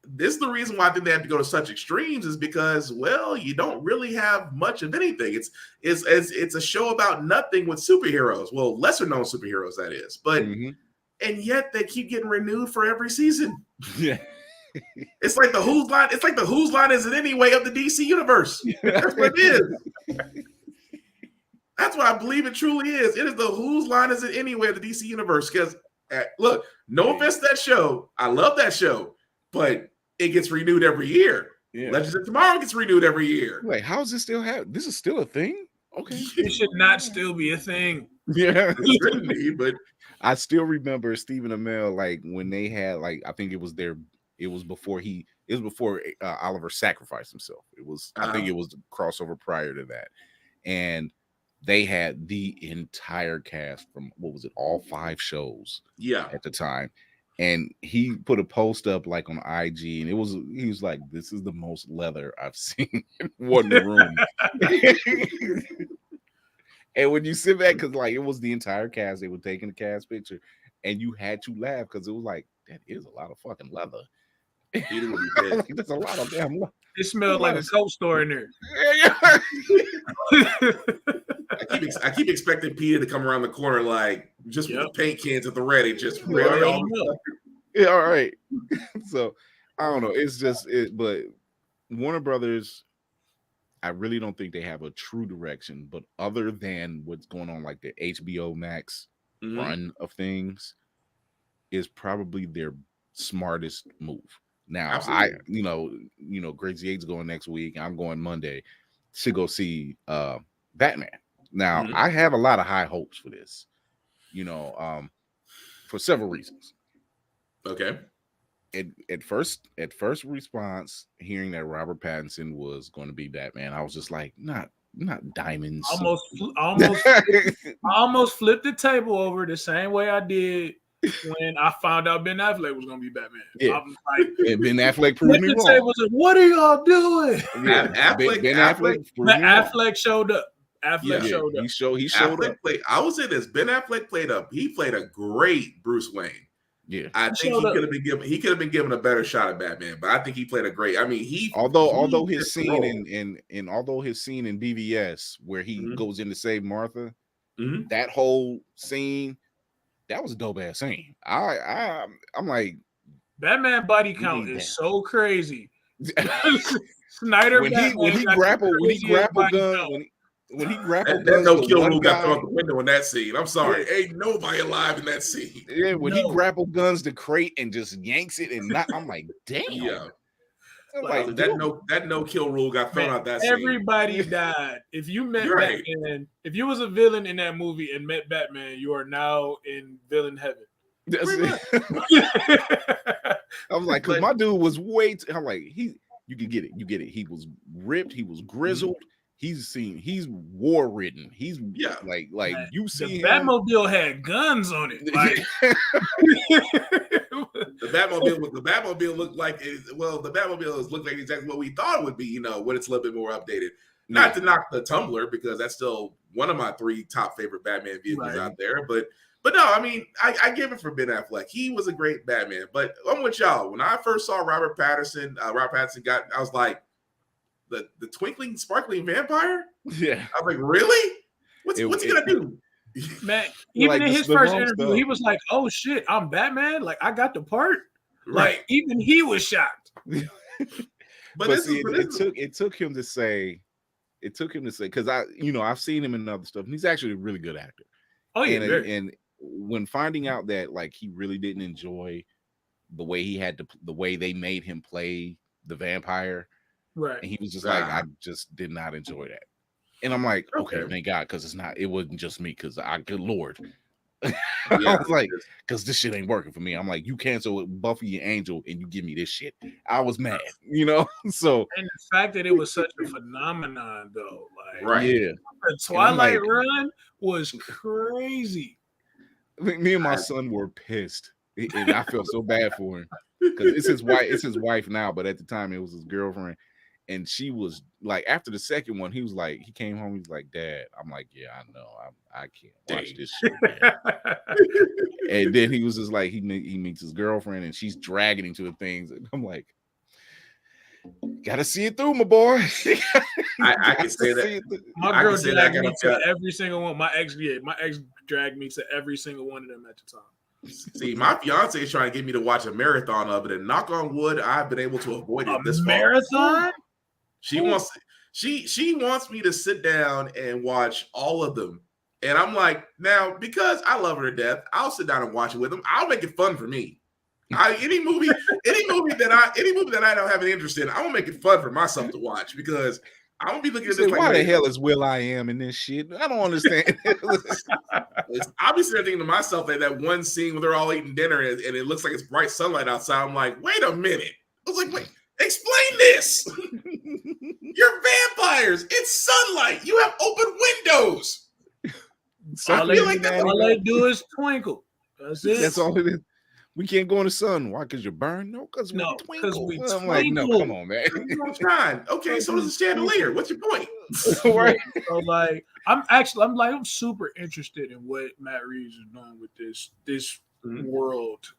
Speaker 4: this is the reason why I think they have to go to such extremes is because, well, you don't really have much of anything. It's a show about nothing with superheroes. Well, lesser known superheroes, that is. But and yet they keep getting renewed for every season.
Speaker 2: Yeah.
Speaker 4: It's like the Who's Line. It's like the Who's Line is it anyway of the DC universe. That's what it is. That's what I believe it truly is. It is the Who's Line is it anyway of the DC universe. Because look, no offense to that show, I love that show, but it gets renewed every year. Yeah. Legends of Tomorrow gets renewed every year.
Speaker 2: Wait, how is this still happening? This is still a thing? Okay,
Speaker 3: it should not still be a thing.
Speaker 2: Yeah,
Speaker 4: it shouldn't be. But
Speaker 2: I still remember Stephen Amell, like when they had, like, I think it was before Oliver sacrificed himself. I think it was the crossover prior to that, and they had the entire cast from all 5 shows at the time. And he put a post up like on IG, and he was like, this is the most leather I've seen in one room. And when you sit back, because like it was the entire cast, they were taking the cast picture, and you had to laugh because it was like, that is a lot of fucking leather. Like, that's a lot of damn leather.
Speaker 3: It smelled like a coat store in there.
Speaker 4: I keep expecting Peter to come around the corner like just with the paint cans at the ready, just ready.
Speaker 2: Yeah, all right. So I don't know. It's just but Warner Brothers, I really don't think they have a true direction. But other than what's going on, like the HBOMAX run of things, is probably their smartest move. Now, absolutely. Crazy 8's going next week. I'm going Monday to go see Batman. Now, I have a lot of high hopes for this, for several reasons.
Speaker 4: Okay.
Speaker 2: At first response, hearing that Robert Pattinson was going to be Batman, I was just like, not diamonds.
Speaker 3: Almost flipped the table over the same way I did when I found out Ben Affleck was going to be Batman.
Speaker 2: Yeah. And Ben Affleck proved me wrong.
Speaker 3: Like, what are y'all doing?
Speaker 2: Yeah.
Speaker 3: Affleck showed up. Showed up.
Speaker 2: He showed up.
Speaker 4: I will say this: Ben Affleck played a great Bruce Wayne.
Speaker 2: Yeah,
Speaker 4: I think he could have been given a better shot at Batman, but I think he played a great. I mean,
Speaker 2: although his scene in BVS where he goes in to save Martha, that whole scene, that was a dope ass scene. I'm like,
Speaker 3: Batman body count is so crazy. Snyder
Speaker 2: when he grappled guns. When he grappled
Speaker 4: guns, no kill rule got thrown out the window in that scene. I'm sorry, ain't nobody alive in that scene.
Speaker 2: Yeah, when he grappled guns to crate and just yanks it and not, I'm like, damn.
Speaker 4: Yeah, like that no kill rule got thrown out that scene.
Speaker 3: Everybody died. If you met Batman, if you was a villain in that movie and met Batman, you are now in villain heaven.
Speaker 2: That's it. I was like, because my dude was I'm like, you can get it. He was ripped. He was grizzled. He's war ridden. He's like man, you see
Speaker 3: the Batmobile had guns on it. Like
Speaker 4: the Batmobile looked like the Batmobile looked like exactly what we thought it would be, when it's a little bit more updated. Not to knock the Tumbler, because that's still one of my 3 top favorite Batman vehicles out there, but But no, I mean, I give it for Ben Affleck. He was a great Batman. But I'm with y'all. When I first saw Robert Pattinson I was like, the twinkling, sparkling vampire?
Speaker 2: Yeah.
Speaker 4: I was like, really? What's he gonna do?
Speaker 3: Man, even
Speaker 2: like
Speaker 3: in his first interview, he was like, "Oh shit, I'm Batman! Like I got the part."
Speaker 4: Right.
Speaker 3: Like even he was shocked.
Speaker 2: But see, it took him to say, because I've seen him in other stuff, and he's actually a really good actor.
Speaker 3: Oh yeah,
Speaker 2: and when finding out that like he really didn't enjoy the way they made him play the vampire,
Speaker 3: right?
Speaker 2: And he was just like, I just did not enjoy that. And I'm like, okay, thank God, because it wasn't just me, because good Lord. I was like, because this shit ain't working for me. I'm like, you cancel Buffy and Angel and you give me this shit. I was mad, So
Speaker 3: and the fact that it was such a phenomenon, though, like
Speaker 2: the
Speaker 3: Twilight run was crazy.
Speaker 2: Me and my son were pissed, and I felt so bad for him because it's his wife now, but at the time it was his girlfriend. And she was like, after the second one, he came home, he was like, Dad. I'm like, yeah, I know. I can't watch this shit, man. And then he was just like, he meets his girlfriend and she's dragging him to the things. And I'm like, gotta see it through, my boy.
Speaker 4: I can say that.
Speaker 3: My girl dragged me to every single one. My ex dragged me to every single one of them at the time.
Speaker 4: See, my fiance is trying to get me to watch a marathon of it, and knock on wood, I've been able to avoid it this
Speaker 3: marathon.
Speaker 4: She wants me to sit down and watch all of them. And I'm like, now, because I love her to death, I'll sit down and watch it with them. I'll make it fun for me. Any movie that I don't have an interest in, I'm gonna make it fun for myself to watch, because I'm gonna be looking at this.
Speaker 2: Why the hell is Will.i.am in this shit? I don't understand.
Speaker 4: I'll be sitting thinking to myself that one scene where they're all eating dinner and it looks like it's bright sunlight outside. I'm like, wait a minute. I was like, wait, explain this. You're vampires. It's sunlight. You have open windows.
Speaker 3: All they do is twinkle. That's it.
Speaker 2: That's all it is. We can't go in the sun. Why? Because you burn? No, because we twinkle. I'm like, no, come on, man.
Speaker 4: Okay, so does a chandelier. What's your point?
Speaker 3: Right. So like, I'm super interested in what Matt Reeves is doing with this world,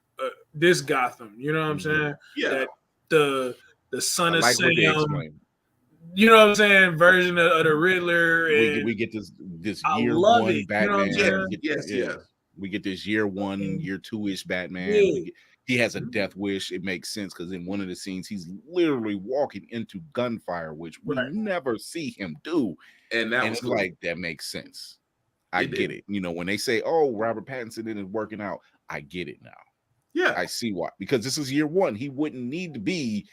Speaker 3: this Gotham. You know what I'm saying?
Speaker 4: Yeah.
Speaker 3: That the Son of Sam, you know what I'm saying, version of the Riddler. And
Speaker 2: we get this year one Batman.
Speaker 3: You know
Speaker 4: yes.
Speaker 2: We get this year 1, year 2-ish Batman.
Speaker 3: Yeah.
Speaker 2: He has a death wish. It makes sense because in one of the scenes, he's literally walking into gunfire, which we never see him do. And it's cool. Like, that makes sense. I get it. When they say, oh, Robert Pattinson isn't working out, I get it now.
Speaker 4: Yeah.
Speaker 2: I see why. Because this is year 1. He wouldn't need to be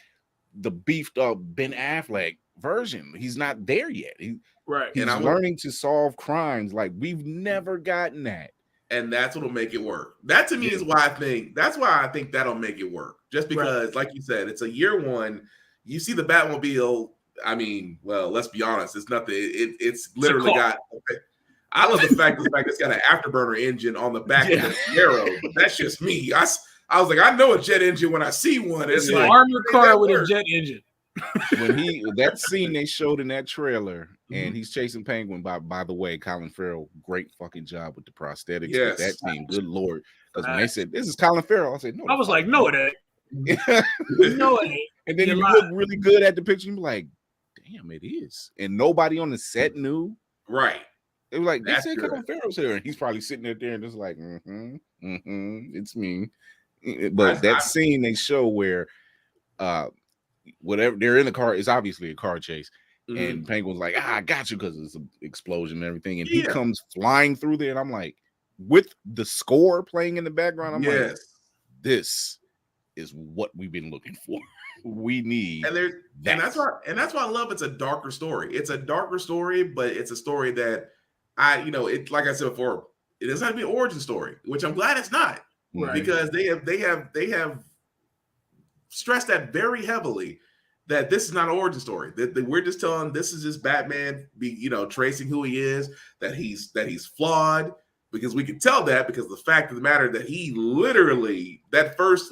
Speaker 2: the beefed up Ben Affleck version. He's not there yet. He's learning to solve crimes. Like, we've never gotten that.
Speaker 4: And that's what'll make it work. That to me is why I think that'll make it work. Just because, like you said, it's a year 1. You see the Batmobile. I mean, well, let's be honest. It's nothing. It's literally got. Okay. I love the fact it's got an afterburner engine on the back of the Arrow, but that's just me. I was like, I know a jet engine when I see one.
Speaker 3: It's an armored car with a jet engine.
Speaker 2: When that scene they showed in that trailer, and he's chasing Penguin. By the way, Colin Farrell, great fucking job with the prosthetics.
Speaker 4: Yes.
Speaker 2: That team, good Lord. Because when they said this is Colin Farrell, I said no.
Speaker 3: I was like, no, it ain't. No, it ain't.
Speaker 2: And then you look really good at the picture. You're like, damn, it is. And nobody on the set knew.
Speaker 4: Right.
Speaker 2: It was like, they said Colin Farrell's here, and he's probably sitting there and just like, it's me. But that scene they show where whatever they're in the car is obviously a car chase, and Penguin's like, I got you, because it's an explosion and everything, and he comes flying through there, and I'm like, with the score playing in the background, I'm like, this is what we've been looking for. We need
Speaker 4: and that's why I love it's a darker story. It's a darker story, but it's a story that like I said before, it doesn't have to be an origin story, which I'm glad it's not, because they have stressed that very heavily, that this is not an origin story. That we're just telling this is just Batman tracing who he is, that he's flawed, because we can tell that because the fact of the matter that he literally,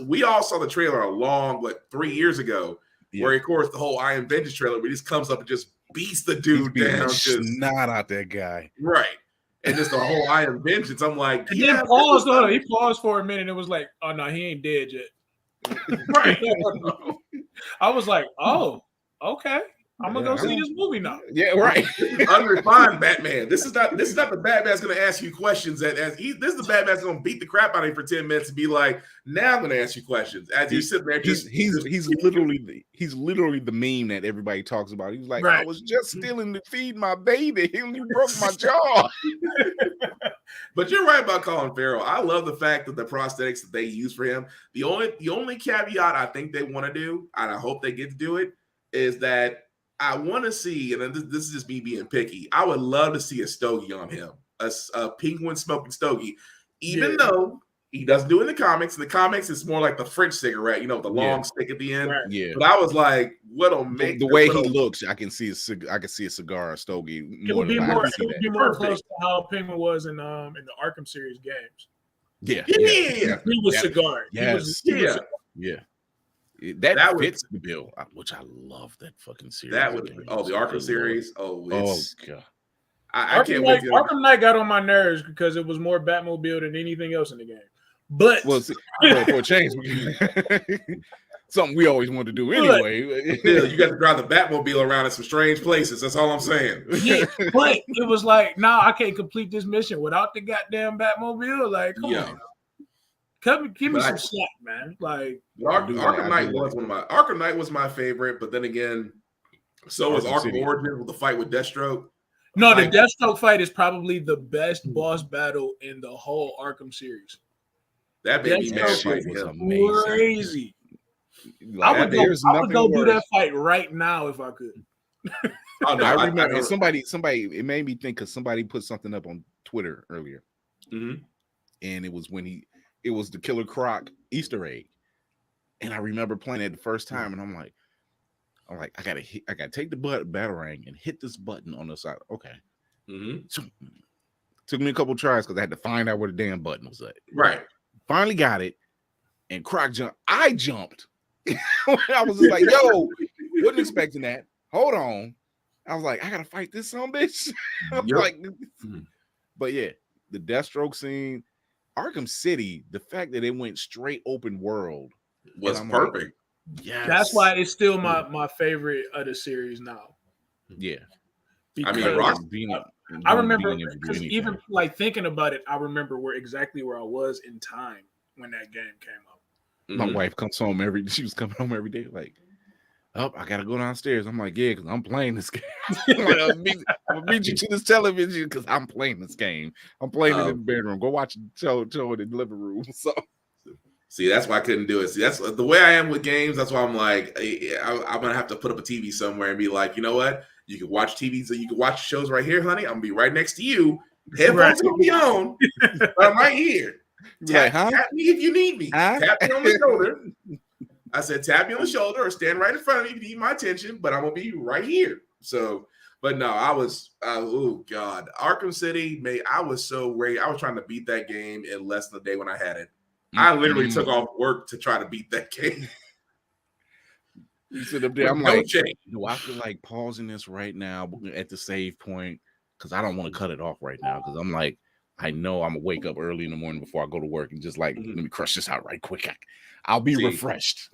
Speaker 4: we all saw the trailer a long 3 years ago, where of course the whole I Am Vengeance trailer where he just comes up and just beats the dude down, just
Speaker 2: not out that guy,
Speaker 4: right? and just the whole I am vengeance. I'm like,
Speaker 3: and then paused. He paused for a minute. And it was like, oh no, he ain't dead yet.
Speaker 4: Right.
Speaker 3: I was like, oh, okay. I'm gonna go see this movie now.
Speaker 2: Yeah, right.
Speaker 4: Unrefined Batman. This is not the Batman that's gonna ask you questions. This is the Batman that's gonna beat the crap out of you for 10 minutes and be like, now I'm gonna ask you questions. As you sit there,
Speaker 2: he's literally the meme that everybody talks about. He's like, I was just stealing to feed my baby. He broke my jaw.
Speaker 4: But you're right about Colin Farrell. I love the fact that the prosthetics that they use for him. The only caveat I think they want to do, and I hope they get to do it, is that I want to see, and this is just me being picky, I would love to see a stogie on him, a penguin smoking stogie, even though he doesn't do it in the comics. In the comics, it's more like the French cigarette, the long stick at the end. Right.
Speaker 2: Yeah.
Speaker 4: But I was like, what'll make
Speaker 2: the way he looks? I can see a cigar, a stogie.
Speaker 3: It would be more close to how Penguin was in the Arkham series games.
Speaker 2: Yeah.
Speaker 3: He was cigar.
Speaker 2: Yes. Yeah. That fits the bill, which I love that fucking series.
Speaker 4: That would the Arkham series. Oh god,
Speaker 3: I can't wait. Arkham Knight got on my nerves because it was more Batmobile than anything else in the game. But
Speaker 2: for a change, something we always wanted to do anyway.
Speaker 4: You got to drive the Batmobile around in some strange places. That's all I'm saying.
Speaker 3: Yeah, but it was like, I can't complete this mission without the goddamn Batmobile. Like, come on. Give me some slack, man. Like
Speaker 4: Arkham Knight was my favorite, but then again, so was Arkham Origins with the fight with Deathstroke.
Speaker 3: No, the Deathstroke fight is probably the best boss battle in the whole Arkham series.
Speaker 4: That made me mad.
Speaker 3: Was crazy. I would go do that fight right now if I could.
Speaker 2: I remember somebody. It made me think because somebody put something up on Twitter earlier, and it was when it was the Killer Croc Easter egg, and I remember playing it the first time, and I'm like, I gotta take the batarang and hit this button on the side. Okay, so, took me a couple tries because I had to find out where the damn button was at.
Speaker 4: Right,
Speaker 2: finally got it, and Croc jumped. I jumped. I was just like, yo, wasn't expecting that. Hold on, I was like, I gotta fight this son bitch. But yeah, the Deathstroke scene. Arkham City, the fact that it went straight open world
Speaker 4: was perfect.
Speaker 3: Yes. That's why it's still my favorite of the series now.
Speaker 2: Yeah.
Speaker 3: Because I remember because even like thinking about it, I remember exactly where I was in time when that game came out.
Speaker 2: My wife comes home she was coming home every day, like, I gotta go downstairs. I'm like, yeah, because I'm playing this game. I'm gonna beat you to this television because I'm playing this game. I'm playing it in the bedroom. Go watch the show in the living room. So,
Speaker 4: see, that's why I couldn't do it. See, that's the way I am with games. That's why I'm like, I'm gonna have to put up a TV somewhere and be like, you know what? You can watch TV, so you can watch shows right here, honey. I'm gonna be right next to you. Headphones gonna be on. I'm right here. Tap me if you need me. Tap me on the shoulder. I said, tap me on the shoulder or stand right in front of me if you need my attention, but I'm going to be right here. So, but no, I was, oh God, Arkham City, I was so ready. I was trying to beat that game in less than a day when I had it. I literally took off work to try to beat that game.
Speaker 2: You sit up there, I'm like, do I feel like pausing this right now at the save point? Because I don't want to cut it off right now. Because I'm like, I know I'm gonna wake up early in the morning before I go to work and just like, let me crush this out right quick. I'll be refreshed.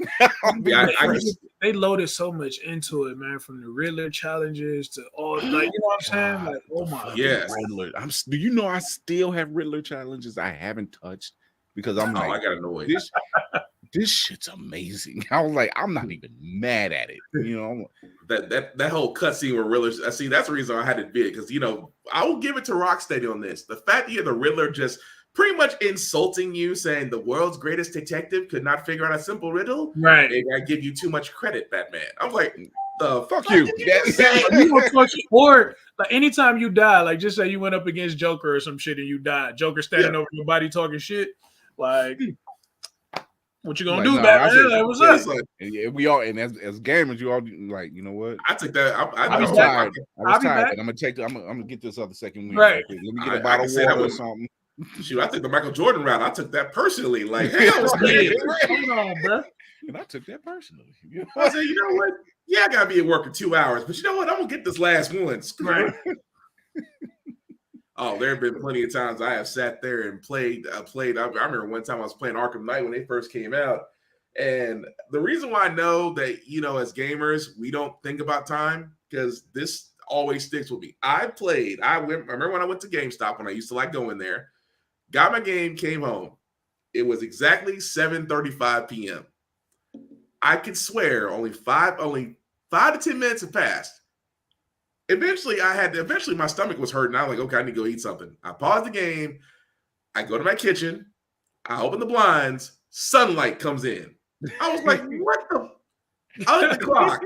Speaker 3: They loaded so much into it, man, from the Riddler challenges to all, like, you know what I'm saying? Like, oh my
Speaker 2: Riddler. Do you know I still have Riddler challenges I haven't touched because I'm like,
Speaker 4: I got annoyed.
Speaker 2: This shit's amazing. I was like, I'm not even mad at it. You know,
Speaker 4: that whole cutscene where Riddler. See, that's the reason I had to beat it because I will give it to Rocksteady on this. The fact that you have the Riddler just pretty much insulting you, saying the world's greatest detective could not figure out a simple riddle.
Speaker 3: Right.
Speaker 4: Maybe I give you too much credit, Batman. I'm like, the fuck
Speaker 2: you.
Speaker 3: Or like anytime you die, like just say you went up against Joker or some shit and you died. Joker standing over your body talking shit. Like, what you gonna do, Batman? Like, what's up?
Speaker 2: Like, we all, and as gamers, you all like, you know what?
Speaker 4: I took that.
Speaker 2: I was tired. But I'm gonna get this other second win.
Speaker 3: Right.
Speaker 2: Let me get a bottle of water or something.
Speaker 4: Shoot, I took the Michael Jordan route. I took that personally. Like, hell,
Speaker 3: hold on, bro.
Speaker 2: And I took that personally.
Speaker 4: I said, you know what? Yeah, I gotta be at work in 2 hours, but you know what? I'm gonna get this last one. Right. Oh, there have been plenty of times I have sat there and played. I remember one time I was playing Arkham Knight when they first came out. And the reason why I know that, as gamers, we don't think about time, because this always sticks with me. I remember when I went to GameStop, when I used to like going there, got my game, came home. It was exactly 7:35 p.m. I could swear only 5 to 10 minutes had passed. Eventually my stomach was hurting. I was like, okay, I need to go eat something. I paused the game. I go to my kitchen. I open the blinds. Sunlight comes in. I was like, what the? I look at the clock.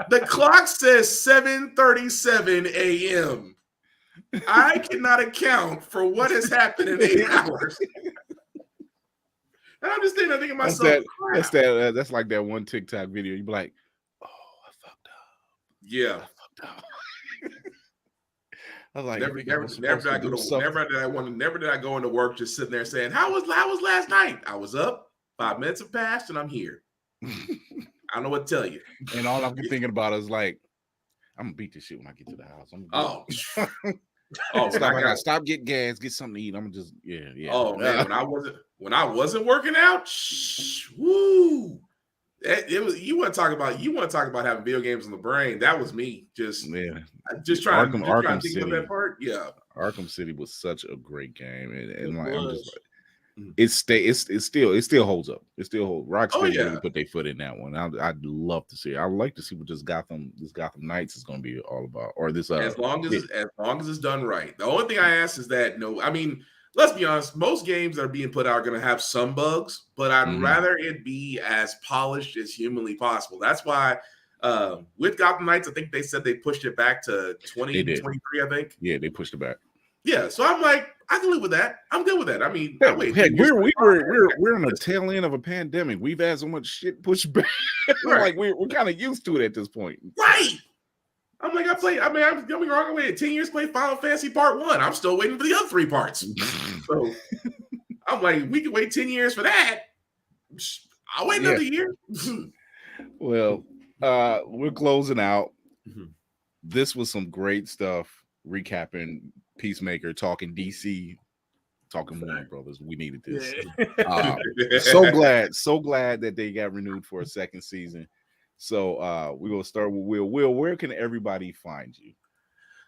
Speaker 4: The clock says 7:37 a.m. I cannot account for what has happened in 8 hours. And I'm just thinking to myself,
Speaker 2: that's like that one TikTok video. You be like, oh, I fucked up.
Speaker 4: Yeah.
Speaker 2: I fucked up. I was like,
Speaker 4: never did I go into work just sitting there saying, how was last night? I was up, 5 minutes have passed, and I'm here. I don't know what to tell you.
Speaker 2: And all I'm thinking about is like, I'm gonna beat this shit when I get to the house. I gotta stop, get gas, get something to eat. I'm just Oh
Speaker 4: man, when I wasn't working out, woo. You want to talk about having video games on the brain? That was me. Just trying to think of that part. Yeah,
Speaker 2: Arkham City was such a great game, and like, I'm just like, it still holds up. It still holds. Rockstar really put their foot in that one. I'd love to see it. I'd like to see what this Gotham Knights is going to be all about, or this.
Speaker 4: As long as it's done right. The only thing I ask is that let's be honest. Most games that are being put out are going to have some bugs, but I'd rather it be as polished as humanly possible. That's why with Gotham Knights, I think they said they pushed it back to 2023. I think.
Speaker 2: Yeah, they pushed it back.
Speaker 4: Yeah, so I'm like, I can live with that. I'm good with that. I mean,
Speaker 2: heck, we're on the tail end of a pandemic. We've had so much shit pushed back. Like we're kind of used to it at this point.
Speaker 4: Right. I'm like, I'm going wrong way. 10 years playing Final Fantasy Part 1. I'm still waiting for the other 3 parts. So I'm like, we can wait 10 years for that. I'll wait another year.
Speaker 2: Well, we're closing out. This was some great stuff. Recapping Peacemaker, talking DC, talking Warner Brothers. We needed this. Yeah. So glad that they got renewed for a second season. So we will start with Will. Will, where can everybody find you?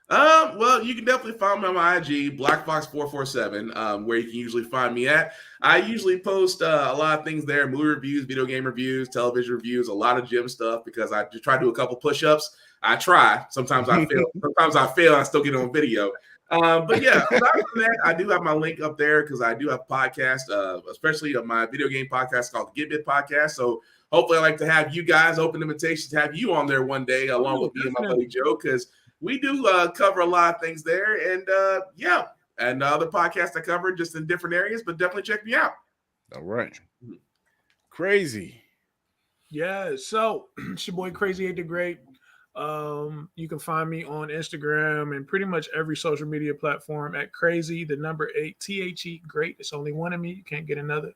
Speaker 4: Well, you can definitely find me on my IG, BlackFox447, where you can usually find me at. I usually post a lot of things there: movie reviews, video game reviews, television reviews, a lot of gym stuff, because I just try to do a couple push-ups. I try. Sometimes I fail. Sometimes I fail. I still get on video. But yeah, aside from that, I do have my link up there because I do have a podcast, especially my video game podcast called the Get Bit Podcast. So hopefully, I like to have you guys, open invitations to have you on there one day, along with me and my buddy Joe, because we do cover a lot of things there, and and other podcasts I cover just in different areas. But definitely check me out.
Speaker 2: All right, Crazy.
Speaker 3: Yeah, so it's your boy Crazy 8 the Great. You can find me on Instagram and pretty much every social media platform at Crazy, the number 8, THE Great. It's only one of me. You can't get another.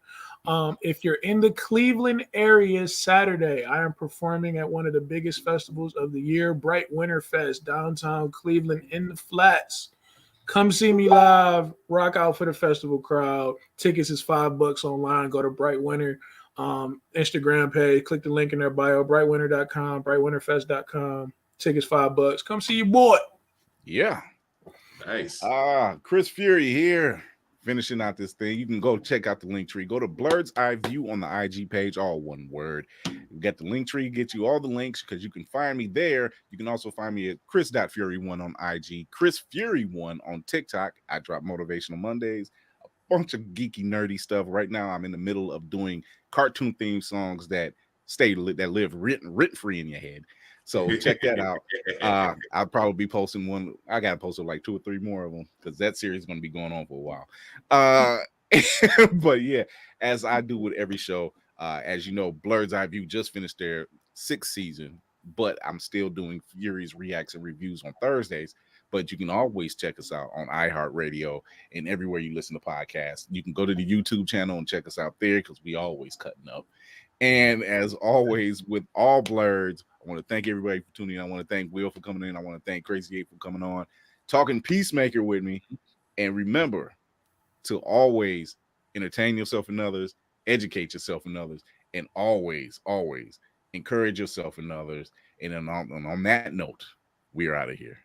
Speaker 3: If you're in the Cleveland area Saturday, I am performing at one of the biggest festivals of the year, Bright Winter Fest, downtown Cleveland in the Flats. Come see me live, rock out for the festival crowd. Tickets is $5 online. Go to Bright Winter Instagram page, click the link in their bio, brightwinter.com, brightwinterfest.com. Tickets $5. Come see your boy.
Speaker 2: Yeah.
Speaker 4: Nice.
Speaker 2: Chris Fury here, finishing out this thing. You can go check out the link tree. Go to Blurred's Eye View on the IG page, all one word. You get the link tree, get you all the links, because you can find me there. You can also find me at Chris.Fury1 on IG, Chris Fury1 on TikTok. I drop Motivational Mondays, a bunch of geeky, nerdy stuff. Right now, I'm in the middle of doing cartoon theme songs that live written free in your head. So check that out. I'll probably be posting one. I got to post like 2 or 3 more of them, because that series is going to be going on for a while. But yeah, as I do with every show, as you know, Blurred's Eye View just finished their 6th season, but I'm still doing Fury's reacts and reviews on Thursdays. But you can always check us out on iHeartRadio and everywhere you listen to podcasts. You can go to the YouTube channel and check us out there, because we always cutting up. And as always, with all Blurreds, I want to thank everybody for tuning in. I want to thank Will for coming in. I want to thank Crazy 8 for coming on, talking Peacemaker with me. And remember to always entertain yourself and others, educate yourself and others, and always, always encourage yourself and others. And on that note, we are out of here.